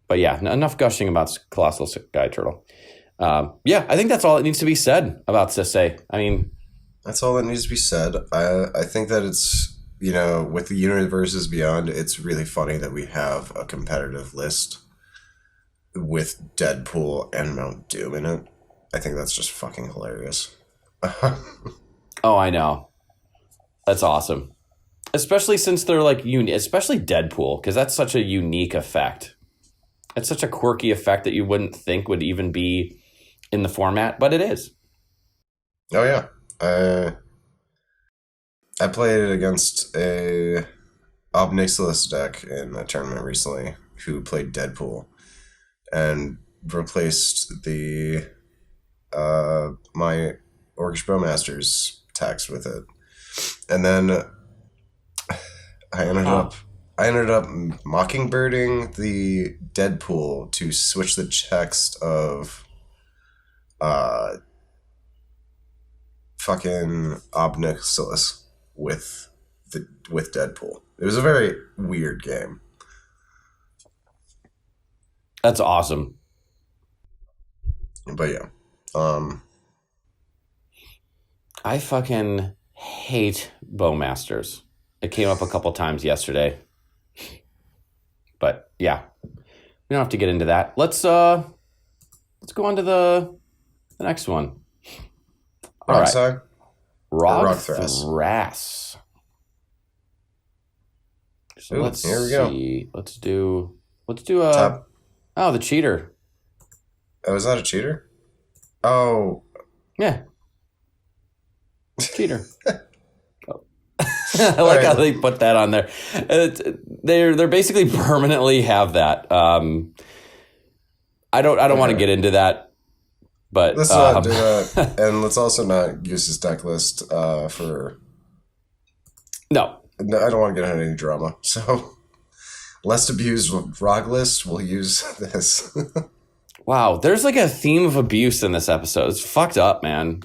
But yeah, enough gushing about Colossal Sky Turtle. Yeah, I think that's all that needs to be said about Sisay. I mean, that's all that needs to be said. I think that it's, with the universes beyond, it's really funny that we have a competitive list with Deadpool and Mount Doom in it. I think that's just fucking hilarious. Oh, I know. That's awesome. Especially since they're like especially Deadpool, because that's such a unique effect. It's such a quirky effect that you wouldn't think would even be in the format, but it is. Oh yeah. I played it against a Obnixilis deck in a tournament recently who played Deadpool and replaced the my Orcish Bowmaster's text with it. And then I ended up mockingbirding the Deadpool to switch the text of fucking Obnixilis with Deadpool. It was a very weird game. That's awesome. But yeah. I fucking hate Bowmasters. It came up a couple times yesterday. But yeah. We don't have to get into that. Let's go on to the next one. All right. Ragthras. So let's here we see. go. Let's do a Top. Oh, the cheater. Oh, is that a cheater? Oh. Yeah. Cheater. I like how they put that on there. They're basically permanently have that. I don't want to get into that, but let's not do that, and let's also not use this deck list for. No, I don't want to get into any drama. So, less abused ROG list. We'll use this. Wow, there's like a theme of abuse in this episode. It's fucked up, man.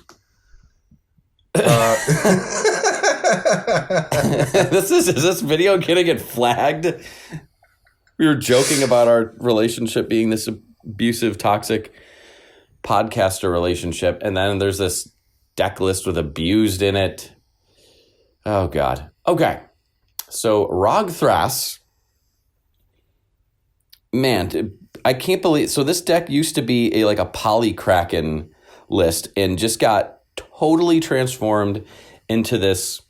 Is this video gonna get flagged? We were joking about our relationship being this abusive, toxic podcaster relationship, and then there's this deck list with abused in it. Oh God. Okay, so Ragthras, man, I can't believe. So this deck used to be a Polykraken list, and just got totally transformed into this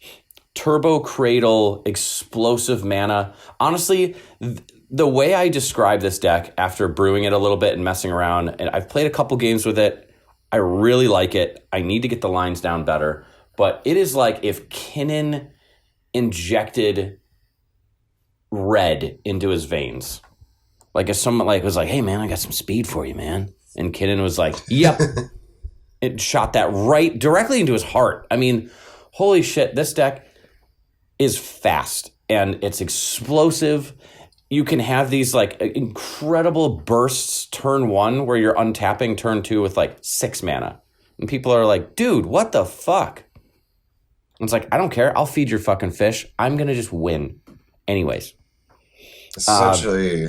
Turbo Cradle explosive mana. Honestly, the way I describe this deck after brewing it a little bit and messing around, and I've played a couple games with it, I really like it. I need to get the lines down better, but it is like if Kinnan injected red into his veins. Like if someone was like, "Hey man, I got some speed for you, man," and Kinnan was like, "Yep." It shot that right directly into his heart. I mean, holy shit, this deck is fast and it's explosive. You can have these incredible bursts turn 1 where you're untapping turn 2 with 6 mana. And people are like, dude, what the fuck? And it's like, I don't care. I'll feed your fucking fish. I'm going to just win. Anyways. Essentially,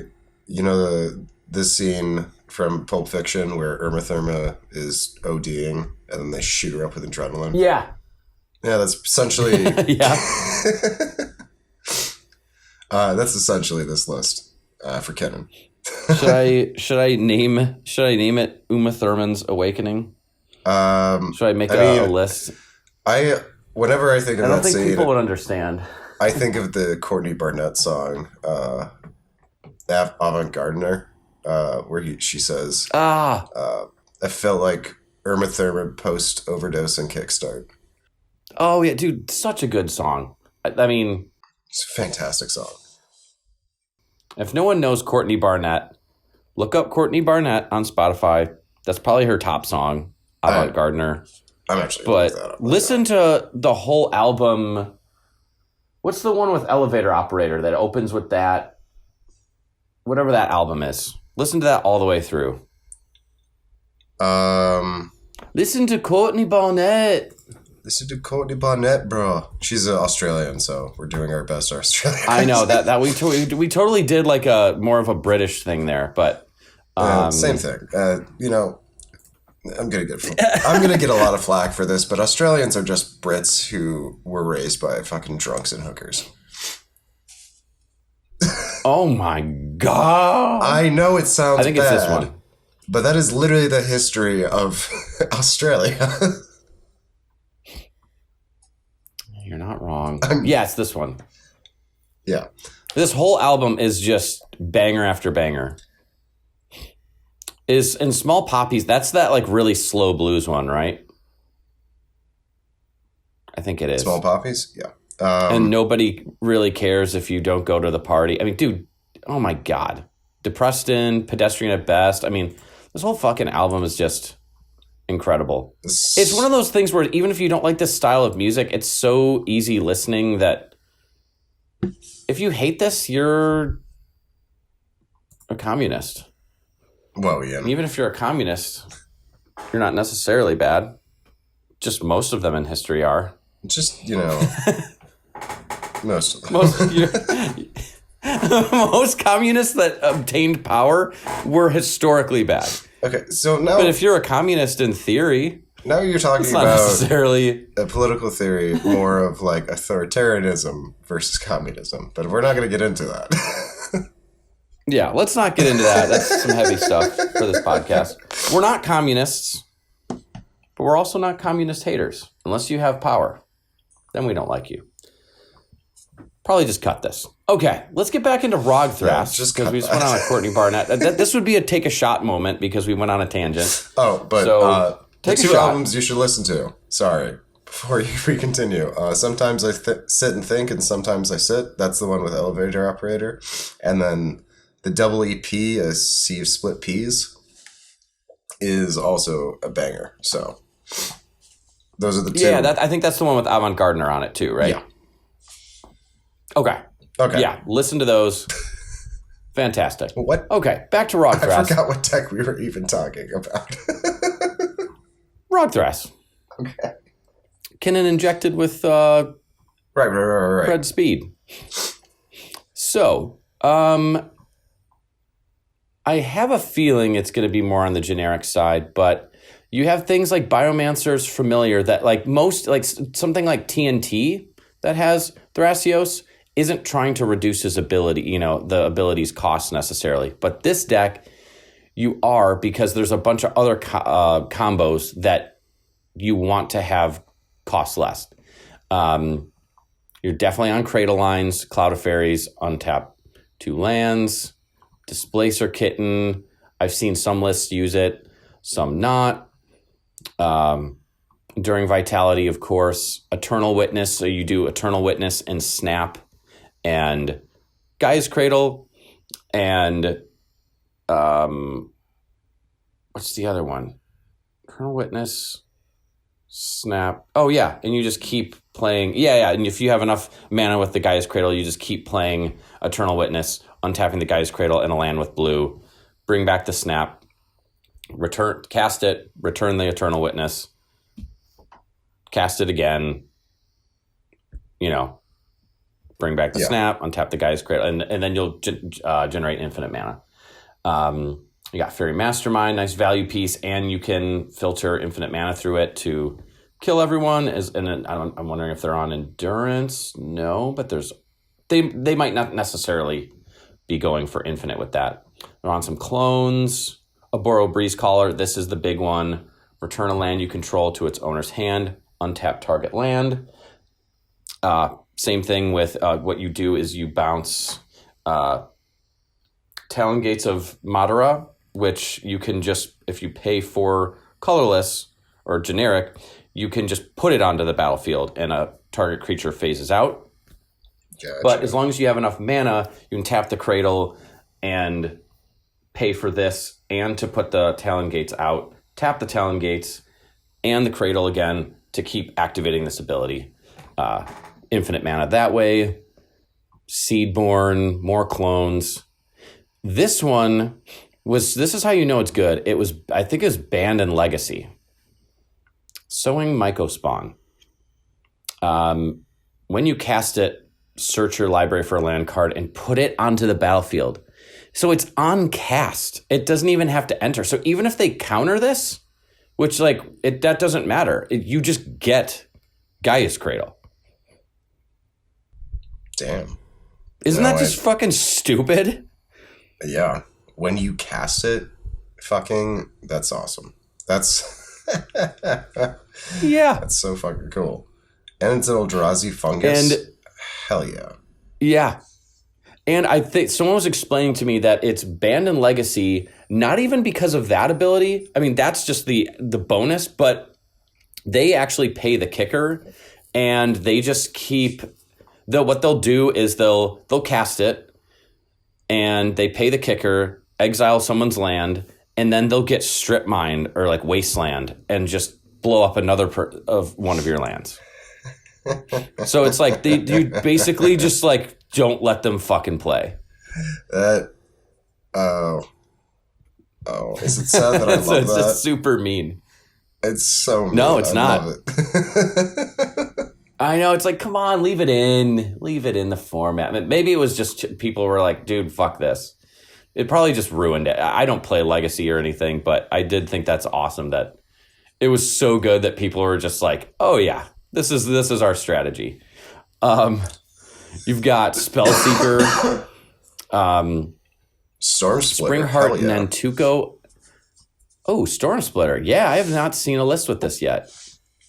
this scene from Pulp Fiction where Uma Thurman is ODing and then they shoot her up with adrenaline. Yeah. Yeah, that's essentially... yeah. That's essentially this list for Kinnan. Should I name it Uma Thurman's Awakening? Should I make a list? Whenever I think of that scene... I don't think people would understand. I think of the Courtney Barnett song, Avant Gardener, where she says, I felt like Uma Thurman post-overdose and Kickstart. Oh, yeah, dude, such a good song. I mean... It's a fantastic song. If no one knows Courtney Barnett, look up Courtney Barnett on Spotify. That's probably her top song, Avant Gardener. I'm actually but listen to the whole album. What's the one with Elevator Operator that opens with that whatever that album is. Listen to that all the way through. Listen to Courtney Barnett. Listen to Courtney Barnett, bro. She's Australian, so we're doing our best Australian. I know that we totally did like a more of a British thing there, but same thing. I'm gonna get a lot of flack for this, but Australians are just Brits who were raised by fucking drunks and hookers. Oh my god! I know it sounds. I think bad, it's this one, but that is literally the history of Australia. You're not wrong. Yeah, it's this one. Yeah, this whole album is just banger after banger. Is in Small Poppies. That's that like really slow blues one, right? I think it is. Small Poppies, yeah. And nobody really cares if you don't go to the party. I mean, dude, oh my God. Depressed in, Pedestrian at Best. I mean, this whole fucking album is just incredible. It's one of those things where even if you don't like this style of music, it's so easy listening that if you hate this, you're a communist. Well, yeah. Even if you're a communist, you're not necessarily bad. Just most of them in history are. Just, most of them. Most communists that obtained power were historically bad. Okay, so now... But if you're a communist in theory... Now you're talking not about necessarily a political theory more of like authoritarianism versus communism. But we're not going to get into that. Yeah, let's not get into that. That's some heavy stuff for this podcast. We're not communists, but we're also not communist haters. Unless you have power, then we don't like you. Probably just cut this. Okay, let's get back into Ragthras, just because we just went on a Courtney Barnett. This would be a take a shot moment because we went on a tangent. Oh, but so, the two albums you should listen to. Sorry, before we continue. Sometimes I sit and think, and sometimes I sit. That's the one with Elevator Operator. And then the double EP, a Sea of Split Peas, is also a banger. So those are the two. Yeah, I think that's the one with Avant Gardner on it too, right? Yeah. Okay. Yeah, listen to those. Fantastic. What? Okay, back to Ragthras. I forgot what tech we were even talking about. Ragthras. Okay. Kinnan injected with right. Fred Speed. So, I have a feeling it's going to be more on the generic side, but you have things like Biomancer's Familiar that like most, like something like TNT that has Thrasios isn't trying to reduce his ability, the ability's cost necessarily. But this deck, you are, because there's a bunch of other combos that you want to have cost less. You're definitely on Cradle Lines, Cloud of Fairies, untap 2 lands, Displacer Kitten. I've seen some lists use it, some not. During Vitality, of course, Eternal Witness. So you do Eternal Witness and Snap and Gaia's Cradle and what's the other one? Eternal Witness, Snap. Oh, yeah. And you just keep playing. Yeah. And if you have enough mana with the Gaia's Cradle, you just keep playing Eternal Witness, untapping the Gaia's Cradle and a land with blue. Bring back the Snap. Cast it. Return the Eternal Witness. Cast it again. Bring back the Snap, untap the Gaia's Cradle, and then you'll generate infinite mana. You got Fairy Mastermind, nice value piece, and you can filter infinite mana through it to kill everyone. I'm wondering if they're on Endurance. No, but they might not necessarily be going for infinite with that. They're on some clones. Aboro Breeze Caller, this is the big one. Return a land you control to its owner's hand. Untap target land. Same thing with what you do is you bounce Talon Gates of Madara, which you can just, if you pay for colorless or generic, you can just put it onto the battlefield and a target creature phases out. Gotcha. But as long as you have enough mana, you can tap the Cradle and pay for this and to put the Talon Gates out, tap the Talon Gates and the Cradle again to keep activating this ability. Infinite mana that way. Seedborn, more clones. This one this is how you know it's good. I think it was banned in Legacy. Sowing Mycospawn. When you cast it, search your library for a land card and put it onto the battlefield. So it's on cast. It doesn't even have to enter. So even if they counter this, which that doesn't matter. You just get Gaia's Cradle. Damn. Isn't that just fucking stupid? Yeah. When you cast it, that's awesome. That's yeah. That's so fucking cool. And it's an Eldrazi fungus. And hell yeah. Yeah. And I think someone was explaining to me that it's banned in Legacy, not even because of that ability. I mean, that's just the bonus, but they actually pay the kicker, and they just keep what they'll do is they'll cast it, and they pay the kicker, exile someone's land, and then they'll get strip mined or wasteland and just blow up another of one of your lands. So it's you basically just don't let them fucking play. Oh, is it sad that I love it's that? It's super mean. It's so mean. No, it's not. Love it. I know, it's come on, leave it in the format. Maybe it was just people were like, dude, fuck this. It probably just ruined it. I don't play Legacy or anything, but I did think that's awesome that it was so good that people were just like, oh yeah, this is our strategy. You've got Spellseeker, Storm Splitter, Springheart, Nantuko. Oh, Storm Splitter. Yeah, I have not seen a list with this yet.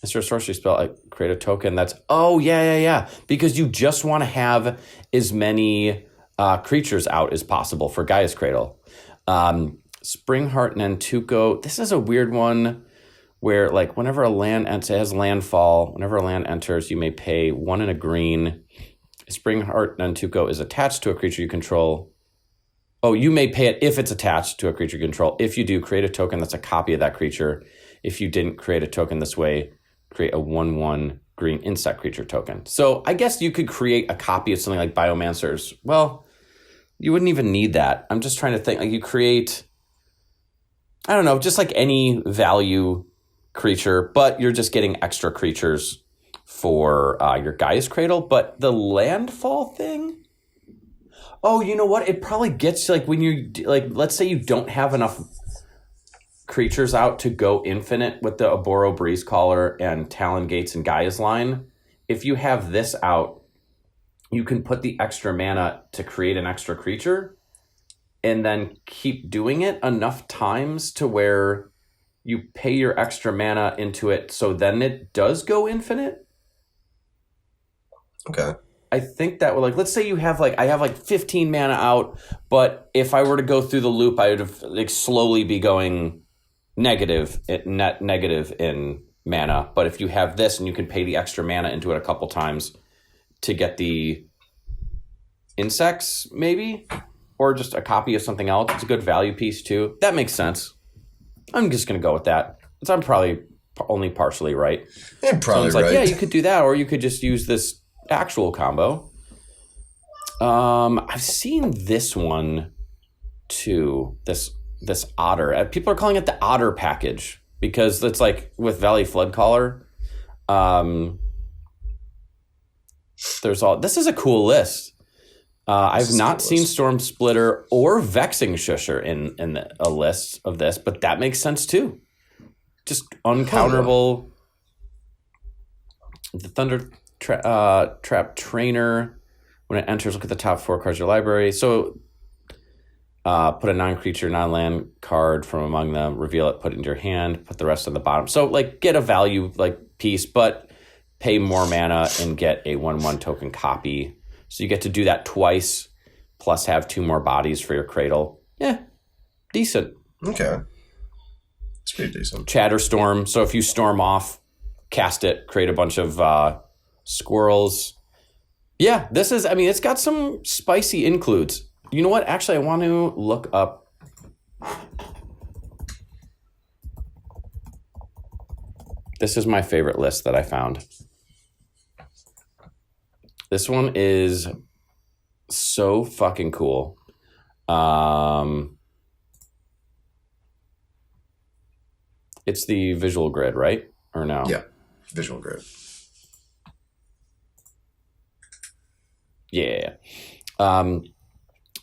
Mr. a sorcery spell, create a token that's... Oh, yeah. Because you just want to have as many creatures out as possible for Gaia's Cradle. Springheart, Nantuko. This is a weird one where, whenever a land enters, it has landfall. Whenever a land enters, you may pay 1 and a green. Springheart, Nantuko is attached to a creature you control. Oh, you may pay it if it's attached to a creature you control. If you do, create a token that's a copy of that creature. If you didn't create a token this way, create a 1/1 green insect creature token. So I guess you could create a copy of something like Biomancers. Well, you wouldn't even need that. I'm just trying to think. You create, I don't know, just any value creature, but you're just getting extra creatures for your Gaia's Cradle. But the landfall thing... Oh, you know what? It probably gets when you let's say you don't have enough creatures out to go infinite with the Aboro Breezecaller and Talon Gates and Gaia's line. If you have this out, you can put the extra mana to create an extra creature and then keep doing it enough times to where you pay your extra mana into it, so then it does go infinite. Okay. I think that would let's say you have I have 15 mana out, but if I were to go through the loop, I would have slowly be going negative in mana. But if you have this and you can pay the extra mana into it a couple times to get the insects, maybe, or just a copy of something else, it's a good value piece too. That makes sense. I'm just gonna go with that. So I'm probably only partially right. Yeah, probably right. Yeah, you could do that, or you could just use this actual combo. I've seen this one too. This otter. People are calling it the otter package because it's with Valley Floodcaller. This is a cool list. I've not seen Storm Splitter or Vexing Shusher in a list of this, but that makes sense too. Just uncounterable. The Thunder Trap Trainer. When it enters, look at the top 4 cards of your library. So put a non-creature, non-land card from among them, reveal it, put it into your hand, put the rest on the bottom. So get a value piece, but pay more mana and get a 1/1 token copy. So you get to do that twice, plus have 2 more bodies for your Cradle. Yeah, decent. Okay. It's pretty decent. Chatterstorm. So if you storm off, cast it, create a bunch of squirrels. Yeah, it's got some spicy includes. You know what? Actually, I want to look up. This is my favorite list that I found. This one is so fucking cool. It's the visual grid, right? Or no? Yeah, visual grid. Yeah.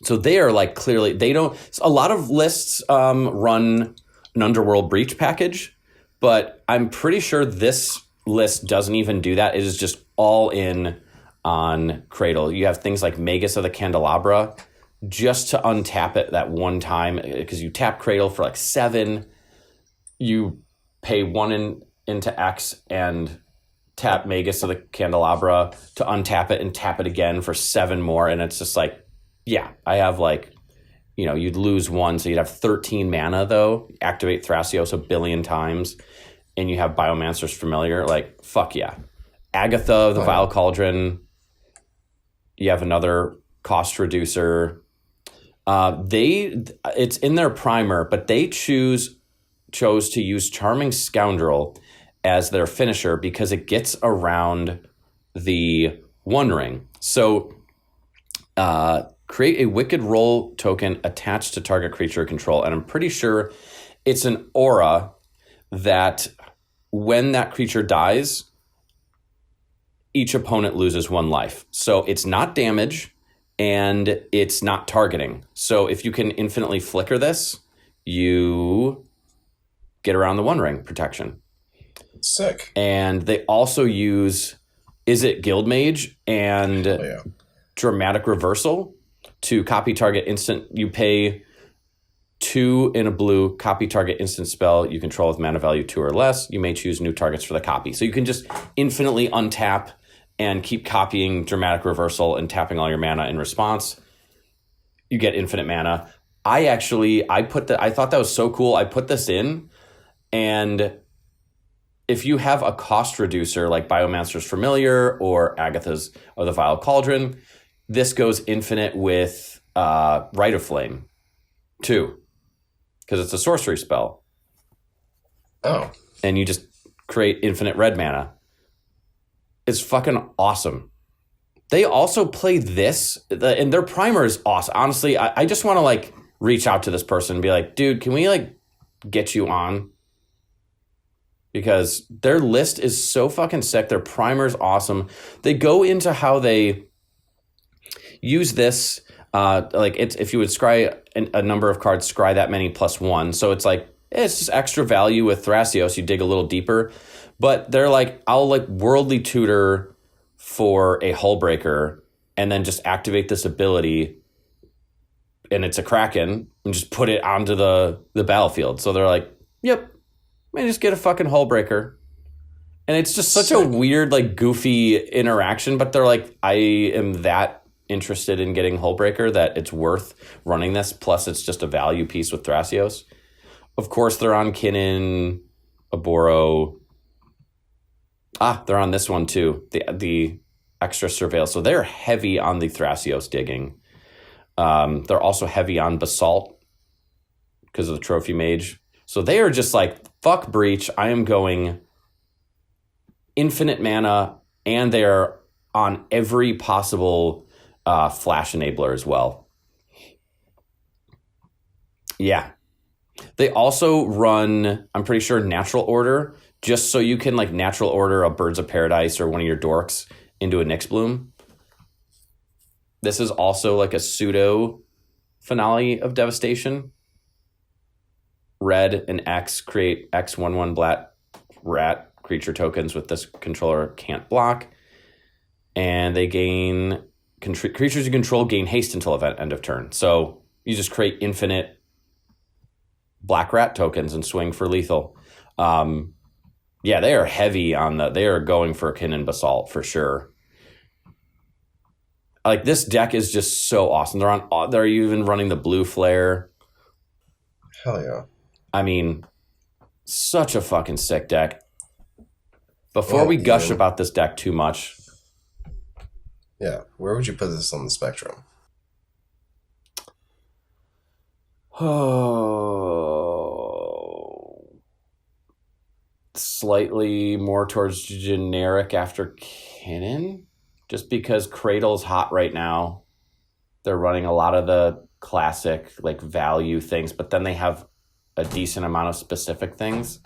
So they are like clearly they don't. A lot of lists run an Underworld Breach package, but I'm pretty sure this list doesn't even do that. It is just all in on Cradle. You have things like Magus of the Candelabra, just to untap it that one time, because you tap Cradle for like 7, you pay 1 into X and tap Magus of the Candelabra to untap it and tap it again for 7 more, and it's just like, yeah, I have like, you'd lose 1, so you'd have 13 mana though. Activate Thrasios a billion times, and you have Biomancer's Familiar. Like, fuck yeah. Agatha, the Vile Cauldron. You have another cost reducer. It's in their primer, but they chose to use Charming Scoundrel as their finisher because it gets around the One Ring. So create a Wicked Roll token attached to target creature control. And I'm pretty sure it's an aura that when that creature dies, each opponent loses 1 life. So it's not damage and it's not targeting. So if you can infinitely flicker this, you get around the One Ring protection. Sick. And they also use Guildmage and Dramatic Reversal to copy target instant. You pay 2 in a blue, copy target instant spell you control with mana value 2 or less. You may choose new targets for the copy. So you can just infinitely untap and keep copying Dramatic Reversal and tapping all your mana in response. You get infinite mana. I thought that was so cool. I put this in, and if you have a cost reducer like Biomancer's Familiar or Agatha's or the Vile Cauldron, this goes infinite with Rite of Flame too, because it's a sorcery spell. Oh. And you just create infinite red mana. It's fucking awesome. They also play this, and their primer is awesome. Honestly, I just want to like reach out to this person and be like, dude, can we like get you on? Because their list is so fucking sick. Their primer is awesome. They go into how they use this. If you would scry a number of cards, scry that many +1. So it's like, it's just extra value with Thrasios. You dig a little deeper. But they're like, I'll like Worldly Tutor for a Hullbreaker and then just activate this ability, and it's a Kraken, and just put it onto the battlefield. So they're like, yep, I just get a fucking Hullbreaker. And it's just such a weird, like, goofy interaction, but they're like, I am that interested in getting Hullbreaker that it's worth running this, plus it's just a value piece with Thrasios. Of course, they're on Kinnan, Aboro. They're on this one too, the extra Surveil. So they're heavy on the Thrasios digging. They're also heavy on Basalt because of the Trophy Mage. So they are just like, fuck Breach. I am going infinite mana, and they're on every possible flash enabler as well. Yeah. They also run, I'm pretty sure, Natural Order, just so you can like Natural Order a Birds of Paradise or one of your dorks into a Nyxbloom. This is also like a pseudo Finale of Devastation. Red and X, create X/1/1 black rat creature tokens with this controller can't block. And they gain, creatures you control gain haste until end of turn. So you just create infinite black rat tokens and swing for lethal. Yeah, they are heavy on they are going for Kinnan Basalt for sure. Like, this deck is just so awesome. They're even running the blue flare. Hell yeah. I mean, such a fucking sick deck. Before we gush about this deck too much. Yeah, where would you put this on the spectrum? Oh, slightly more towards generic after Kinnan, just because Cradle's hot right now. They're running a lot of the classic like value things, but then they have a decent amount of specific things.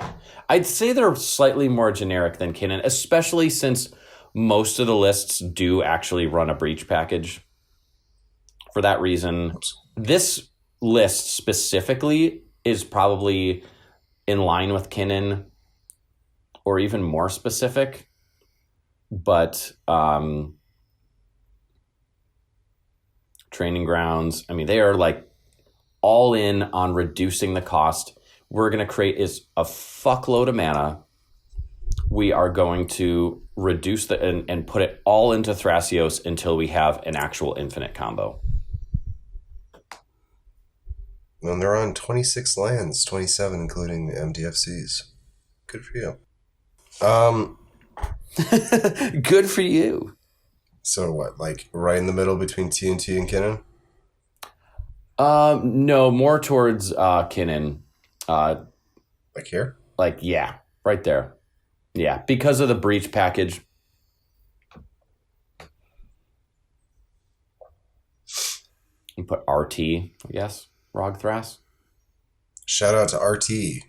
I'd say they're slightly more generic than Kinnan, especially since most of the lists do actually run a breach package. For that reason, this list specifically is probably in line with Kinnan or even more specific. But Training Grounds, I mean, they are like all in on reducing the cost. We're going to create is a fuckload of mana. We are going to reduce and put it all into Thrasios until we have an actual infinite combo. And they're on 26 lands, 27 including the MDFCs. Good for you. Good for you. So what, like right in the middle between TNT and Kinnan? No, more towards Kinnan. Like here? Like, yeah, right there. Yeah, because of the breach package. And put RT, I guess. Ragthras. Shout out to RT.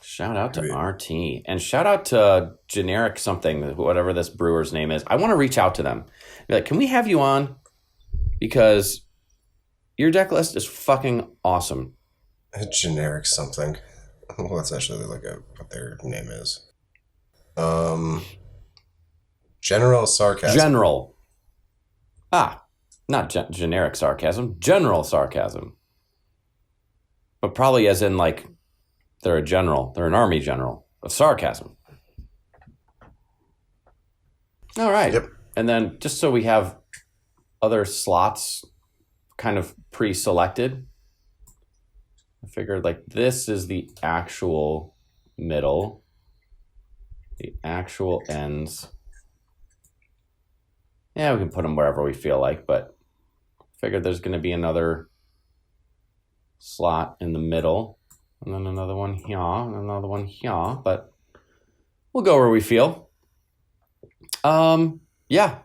Shout out to RT. And shout out to generic something, whatever this brewer's name is. I want to reach out to them. Be like, can we have you on? Because your deck list is fucking awesome. A generic something. Well, that's actually like what their name is. General Sarcasm. General. Not generic sarcasm. General sarcasm. But probably as in like they're a general. They're an army general of sarcasm. All right. Yep. And then just so we have other slots kind of pre-selected, I figured like this is the actual middle, the actual ends. Yeah, we can put them wherever we feel like, but figured there's going to be another slot in the middle, and then another one here, and another one here, but we'll go where we feel. Yeah.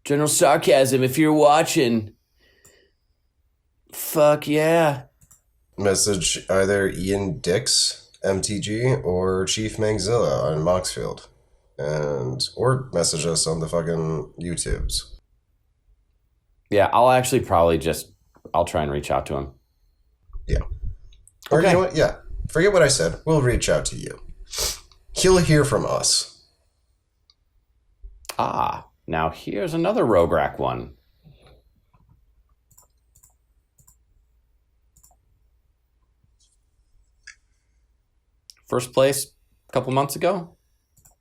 General Sarcasm, if you're watching, fuck yeah. Message either Ian Dix, MTG, or Chief Mangzilla on Moxfield. Or message us on the fucking YouTubes. Yeah, I'll actually I'll try and reach out to him. Yeah. Or okay. You know what? Yeah. Forget what I said. We'll reach out to you. He'll hear from us. Now here's another Rograk one. First place a couple months ago?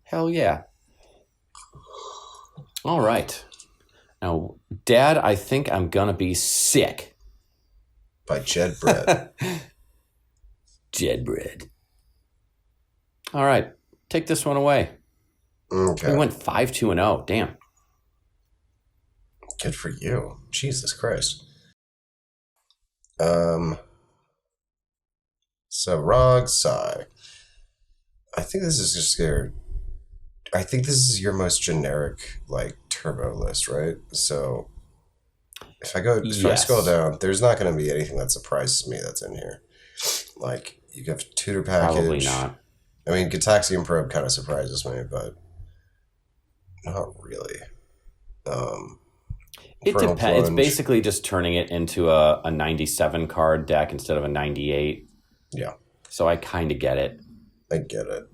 Hell yeah. All right. Now, Dad, I think I'm going to be sick. By Jed Bread. Jed Bread. All right. Take this one away. Okay. We went 5-2-0. Damn. Good for you. Jesus Christ. So, Sisay. I think this is just scared. I think this is your most generic, like, turbo list, right? So, if I scroll down, there's not going to be anything that surprises me that's in here. Like, you have tutor package. Probably not. I mean, Gitaxian Probe kind of surprises me, but not really. It depends. It's basically just turning it into a 97 card deck instead of a 98. Yeah. So I kind of get it. I get it.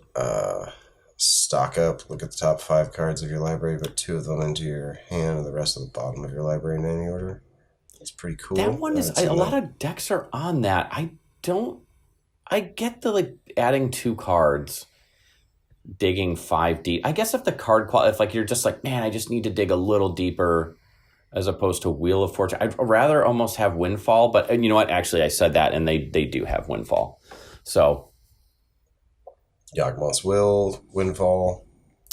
Stock up, look at the top 5 cards of your library, put 2 of them into your hand and the rest of the bottom of your library in any order. It's pretty cool. That one is, a lot of decks are on that. I get the like adding 2 cards, digging 5 deep. I guess if the card quality, if like you're just like, man, I just need to dig a little deeper as opposed to Wheel of Fortune. I'd rather almost have Windfall, but you know what? Actually, I said that and they do have Windfall. So Yawgmoth's Will, Windfall.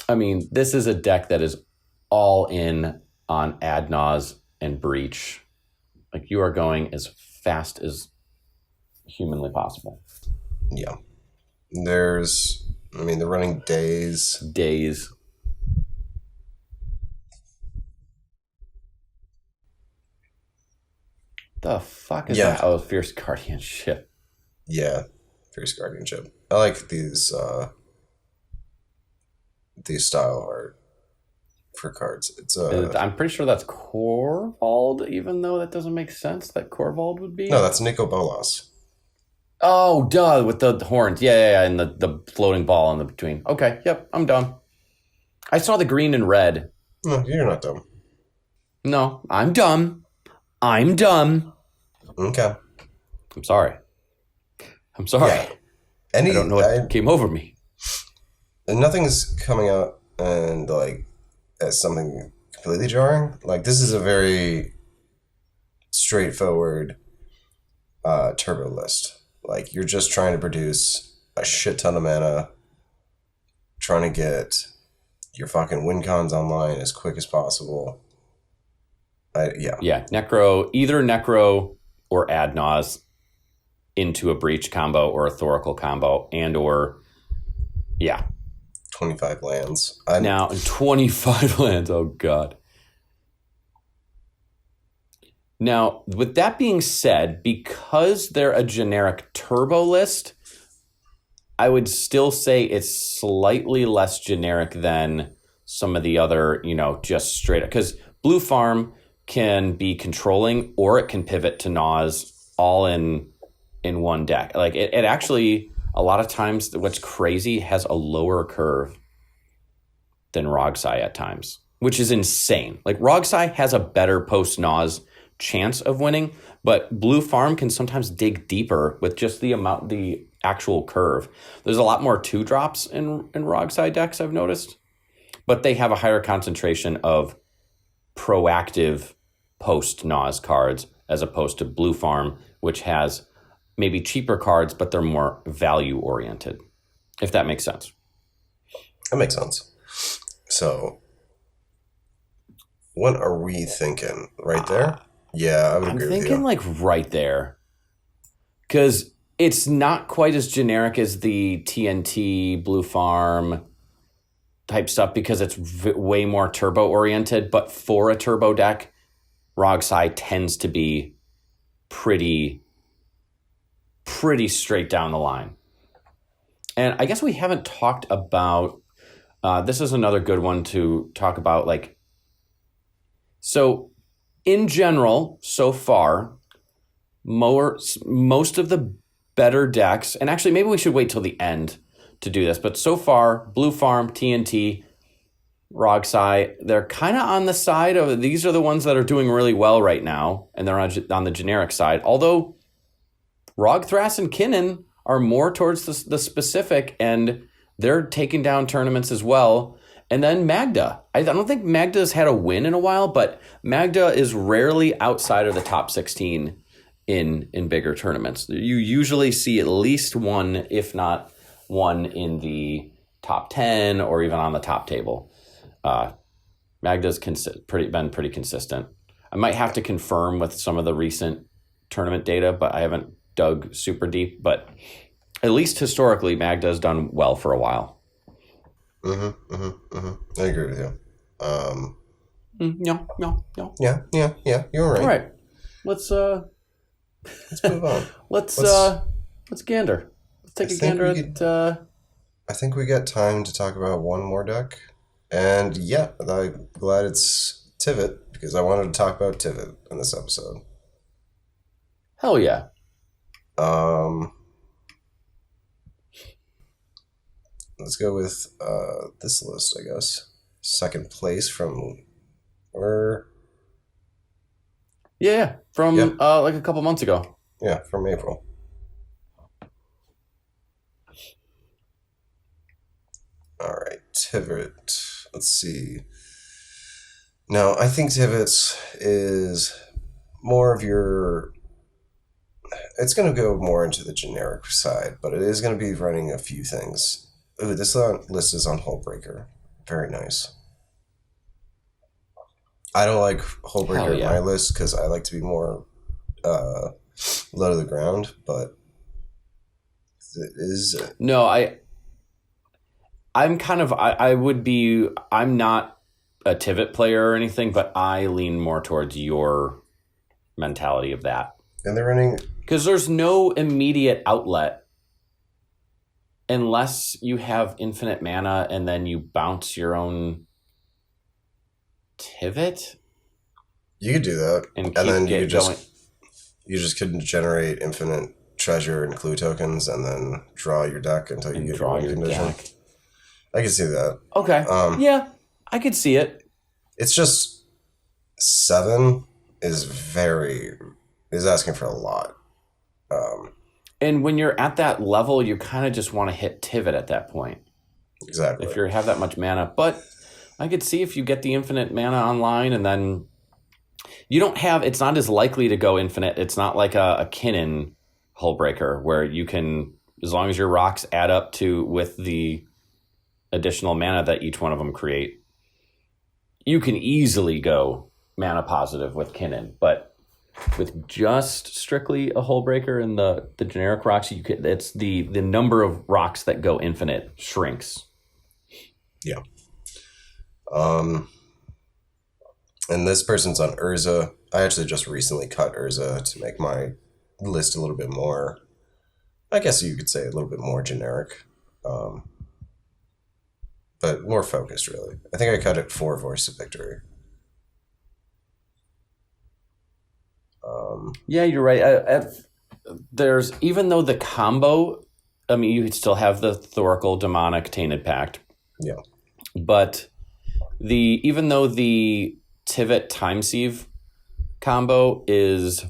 I mean, this is a deck that is all in on Ad Naus and Breach. Like, you are going as fast as humanly possible. Yeah. They're running Days. Days. The fuck is Yeah. that? Oh, Fierce Guardianship. Yeah, Fierce Guardianship. I like these style art for cards. It's I'm pretty sure that's Corvald, even though that doesn't make sense that Corvald would be. no, that's Nico Bolas. Oh, duh, with the horns. Yeah, and the floating ball in the between. Okay, yep, I'm done. I saw the green and red. No, you're not dumb. No, I'm dumb. I'm dumb. Okay. I'm sorry. Yeah. I don't know what came over me. And nothing's coming out and like as something completely jarring. Like this is a very straightforward turbo list. Like you're just trying to produce a shit ton of mana, trying to get your fucking win cons online as quick as possible. Yeah, either Necro or Adnaz into a Breach combo or a Thoracle combo, and or 25 lands. Now 25 lands. Oh god. Now, with that being said, because they're a generic turbo list, I would still say it's slightly less generic than some of the other, just straight up. Because Blue Farm can be controlling, or it can pivot to Naz all in one deck. Like it actually, a lot of times, what's crazy, has a lower curve than Rogsai at times, which is insane. Like Rogsai has a better post Naz chance of winning, but Blue Farm can sometimes dig deeper with just the actual curve. There's a lot more 2-drops in Rogsai decks, I've noticed, but they have a higher concentration of proactive post Naz cards as opposed to Blue Farm, which has maybe cheaper cards, but they're more value oriented, if that makes sense. That makes sense. So what are we thinking? Right there? Yeah, I would agree with you. I'm thinking like right there. Because it's not quite as generic as the TNT, Blue Farm type stuff because it's way more turbo oriented. But for a turbo deck, Rogsai tends to be pretty straight down the line. And I guess we haven't talked about, this is another good one to talk about. Like, so in general, so far, most of the better decks, and actually maybe we should wait till the end to do this, but so far, Blue Farm, TNT, Rogsai, they're kind of on the side of, these are the ones that are doing really well right now, and they're on the generic side, although Ragthras and Kinnan are more towards the specific, and they're taking down tournaments as well. And then Magda. I don't think Magda's had a win in a while, but Magda is rarely outside of the top 16 in bigger tournaments. You usually see at least one, if not one, in the top 10 or even on the top table. Magda's been pretty consistent. I might have to confirm with some of the recent tournament data, but I haven't dug super deep. But at least historically, Magda's done well for a while. I agree with you. No. Yeah. You're right. All right. Let's move on. let's gander. Let's take a gander at. I think we got time to talk about one more deck, and I'm glad it's Tivit because I wanted to talk about Tivit in this episode. Hell yeah. Let's go with this list, I guess. Second place from like a couple months ago. Yeah, from April. All right, Tivit. Let's see. Now, I think Tivit is more of your... It's going to go more into the generic side, but it is going to be running a few things. Ooh, this list is on Hullbreaker. Very nice. I don't like Hullbreaker in my list because I like to be more low to the ground, but it is... No, I'm kind of... I'm not a Tivit player or anything, but I lean more towards your mentality of that. And they're running... Because there's no immediate outlet unless you have infinite mana and then you bounce your own Tivit. You could do that. And then you just couldn't generate infinite treasure and clue tokens and then draw your deck until you get draw your condition. Deck. I can see that. Okay. Yeah, I could see it. It's just 7 is asking for a lot. And when you're at that level, you kind of just want to hit Tivit at that point. Exactly. If you have that much mana. But I could see if you get the infinite mana online and then you don't have, it's not as likely to go infinite. It's not like a Kinnan Hullbreaker where you can, as long as your rocks add up to with the additional mana that each one of them create, you can easily go mana positive with Kinnan. But with just strictly a Hullbreaker and the generic rocks, it's the number of rocks that go infinite shrinks. Yeah. And this person's on Urza. I actually just recently cut Urza to make my list a little bit more, I guess you could say a little bit more generic. But more focused, really. I think I cut it for Voice of Victory. Yeah, you're right. There's, even though the combo, I mean, you could still have the Thoracle Demonic Tainted Pact. Yeah. But even though the Tivit Time Sieve combo is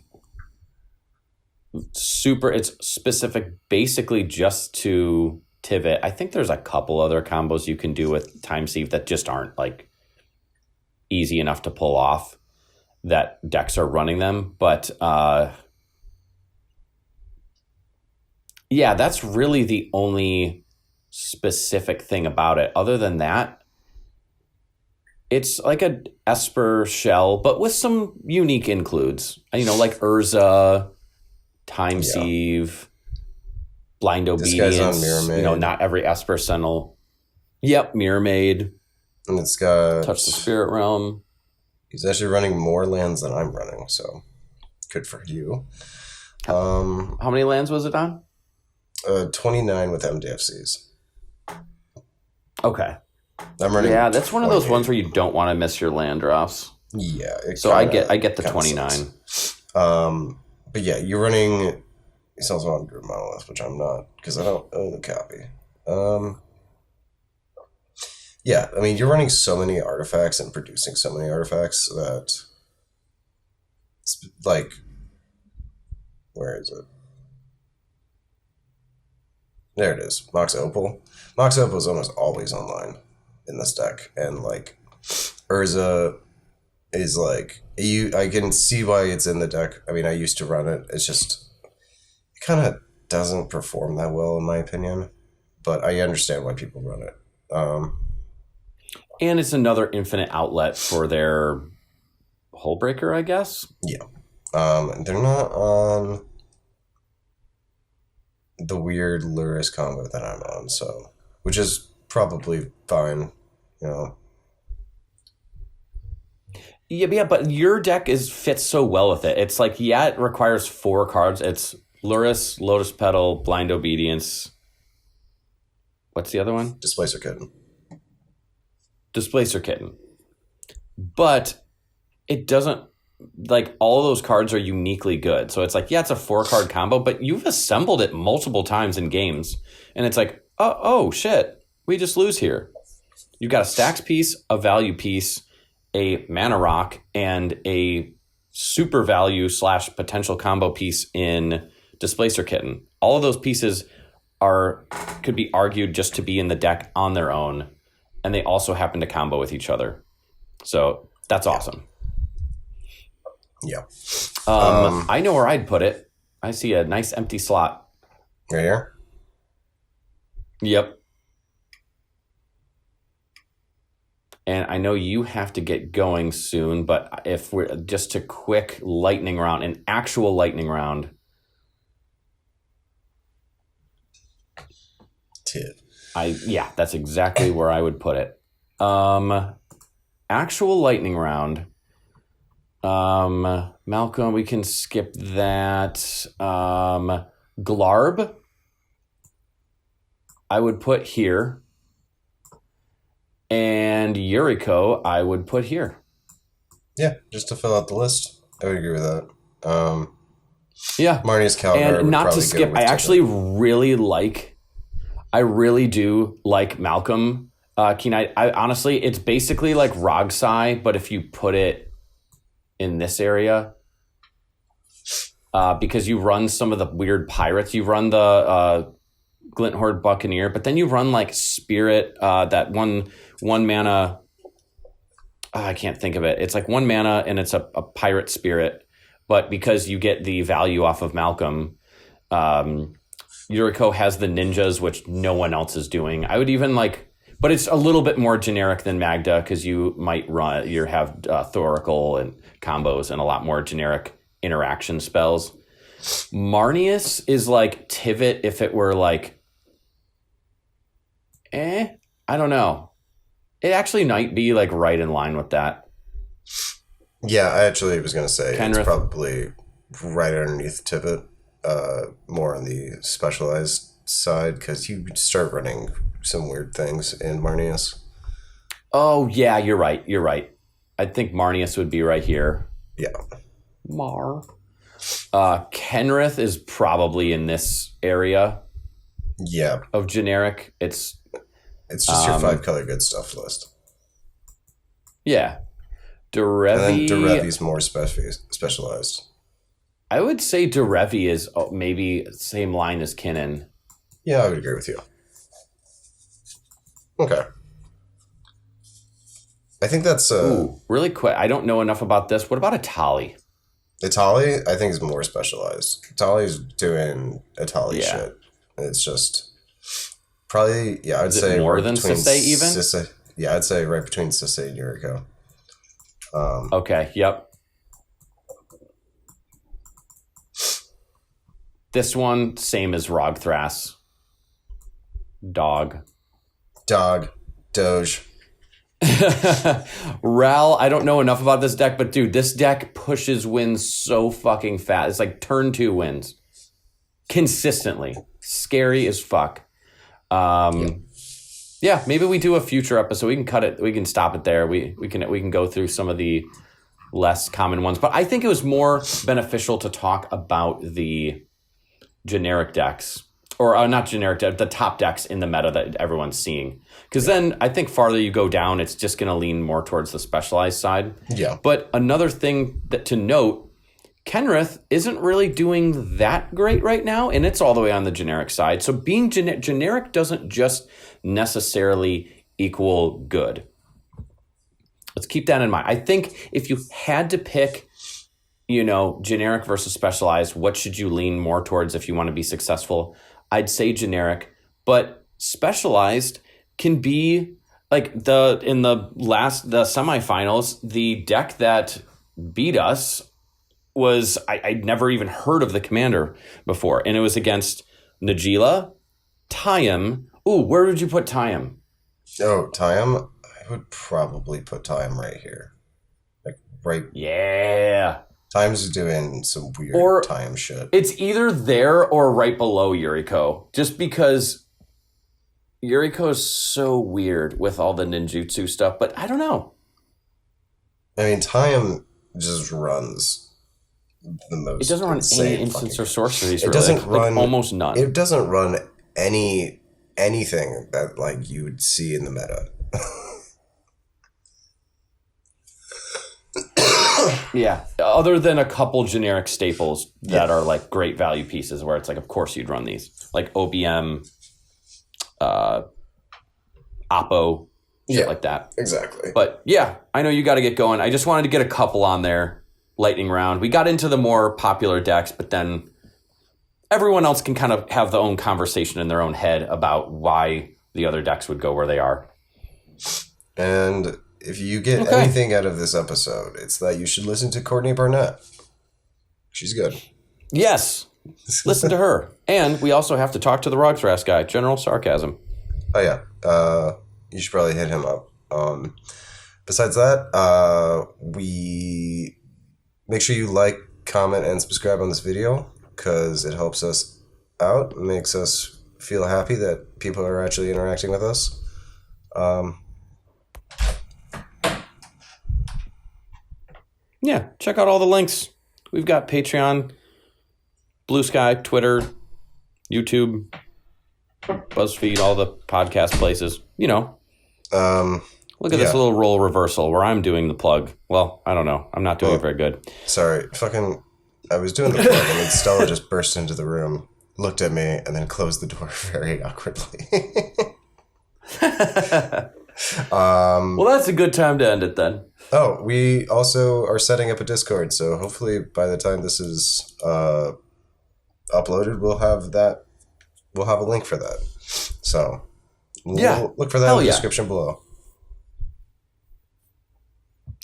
it's specific basically just to Tivit. I think there's a couple other combos you can do with Time Sieve that just aren't like easy enough to pull off that decks are running them. But yeah, that's really the only specific thing about it. Other than that, it's like a Esper shell, but with some unique includes. Like Urza, Time Sieve, Blind Obedience. This guy's on Mirror Maid. Not every Esper Sentinel. Yep, Mirror Maid. And it's got... Touch the Spirit Realm. He's actually running more lands than I'm running, so good for you. How many lands was it on? 29 with MDFCs. Okay. I'm running. Yeah, that's one of those ones where you don't want to miss your land drops. Yeah. So I get the 29. But yeah, you're running. He's also on Group Monolith, which I'm not because I don't own the copy. Yeah, I mean, you're running so many artifacts and producing so many artifacts that, like, where is it? There it is. Mox Opal. Mox Opal is almost always online in this deck, and like Urza is like I can see why it's in the deck. I mean, I used to run it. It's just it kind of doesn't perform that well in my opinion, but I understand why people run it. And it's another infinite outlet for their Hullbreaker, I guess. Yeah. They're not on the weird Luris combo that I'm on, so which is probably fine, Yeah, but your deck fits so well with it. It's like, yeah, it requires 4 cards. It's Luris, Lotus Petal, Blind Obedience. What's the other one? Displacer Kitten. But it doesn't, like, all those cards are uniquely good. So it's like, yeah, it's a 4-card combo, but you've assembled it multiple times in games. And it's like, oh shit, we just lose here. You've got a stacks piece, a value piece, a mana rock, and a super value / potential combo piece in Displacer Kitten. All of those pieces could be argued just to be in the deck on their own. And they also happen to combo with each other. So that's awesome. Yeah. I know where I'd put it. I see a nice empty slot. Right here? Yep. And I know you have to get going soon, but if we're just a quick lightning round, an actual lightning round. Tiv. That's exactly where I would put it. Actual lightning round. Malcolm, we can skip that. Glarb, I would put here. And Yuriko, I would put here. Yeah, just to fill out the list. I would agree with that. Yeah. Marnius Calgar. And not to skip, I actually I really do like Malcolm Keenite. I honestly, it's basically like Rogsai, but if you put it in this area, because you run some of the weird pirates, you run the Glinthord Buccaneer, but then you run like Spirit, that one mana. I can't think of it. It's like 1 mana and it's a pirate spirit, but because you get the value off of Malcolm, Yuriko has the ninjas, which no one else is doing. I would even but it's a little bit more generic than Magda because you might have Thoracle and combos and a lot more generic interaction spells. Marnius is like Tivit if it were I don't know. It actually might be right in line with that. Yeah, I actually was going to say Kenrith. It's probably right underneath Tivit, more on the specialized side, because you start running some weird things in Marnius. Oh, yeah, you're right. I think Marnius would be right here. Yeah. Kenrith is probably in this area. Yeah. Of generic. It's just your 5-color good stuff list. Yeah. Derevi. And then Derevi's more specialized. I would say Derevi is maybe same line as Kinnan. Yeah, I would agree with you. Okay. I think that's... really quick. I don't know enough about this. What about Atali? Atali, I think, is more specialized. Atali's doing Atali shit. It's just... Probably, yeah, I'd say more right than between Sisay even? Sisay, yeah, I'd say right between Sisay and Yuriko. Okay, yep. This one, same as Ragthras. Dog. Doge. Ral, I don't know enough about this deck, but dude, this deck pushes wins so fucking fast. It's like turn 2 wins. Consistently. Scary as fuck. Yeah, maybe we do a future episode. We can cut it. We can stop it there. We can go through some of the less common ones. But I think it was more beneficial to talk about the generic decks, or not generic decks, the top decks in the meta that everyone's seeing. Because then I think farther you go down, it's just going to lean more towards the specialized side. Yeah. But another thing to note, Kenrith isn't really doing that great right now, and it's all the way on the generic side. So being generic doesn't just necessarily equal good. Let's keep that in mind. I think if you had to pick, generic versus specialized, what should you lean more towards if you want to be successful? I'd say generic, but specialized can be in the semifinals, the deck that beat us was I'd never even heard of the commander before, and it was against Najila, Tyam. Ooh, where would you put Tyam? Oh, Tyam? I would probably put Tyam right here. Right. Yeah. Tyam's doing some weird Tyam shit. It's either there or right below Yuriko, just because Yuriko is so weird with all the ninjutsu stuff, but I don't know. I mean, Tyam just runs the most. It doesn't run any instants or sorceries. It doesn't run almost none. It doesn't run anything that you would see in the meta. Yeah, other than a couple generic staples that are great value pieces, where it's of course you'd run these, like OBM, Oppo, shit like that. Exactly. But yeah, I know you got to get going. I just wanted to get a couple on there. Lightning round. We got into the more popular decks, but then everyone else can kind of have their own conversation in their own head about why the other decks would go where they are. And if you get anything out of this episode, it's that you should listen to Courtney Barnett. She's good. Yes. Listen to her. And we also have to talk to the Ragthras guy, General Sarcasm. Oh, yeah. You should probably hit him up. Besides that, we make sure you like, comment, and subscribe on this video because it helps us out. It makes us feel happy that people are actually interacting with us. Yeah, check out all the links. We've got Patreon, Blue Sky, Twitter, YouTube, BuzzFeed, all the podcast places. You know. Look at this little role reversal where I'm doing the plug. Well, I don't know. I'm not doing it very good. Sorry. I was doing the plug and then Stella just burst into the room, looked at me, and then closed the door very awkwardly. Well, that's a good time to end it then. Oh, we also are setting up a Discord, so hopefully by the time this is uploaded, we'll have a link for that. So look for that in the description below.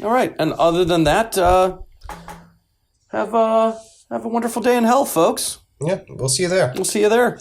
All right, and other than that, have a wonderful day in hell, folks. Yeah, we'll see you there. We'll see you there.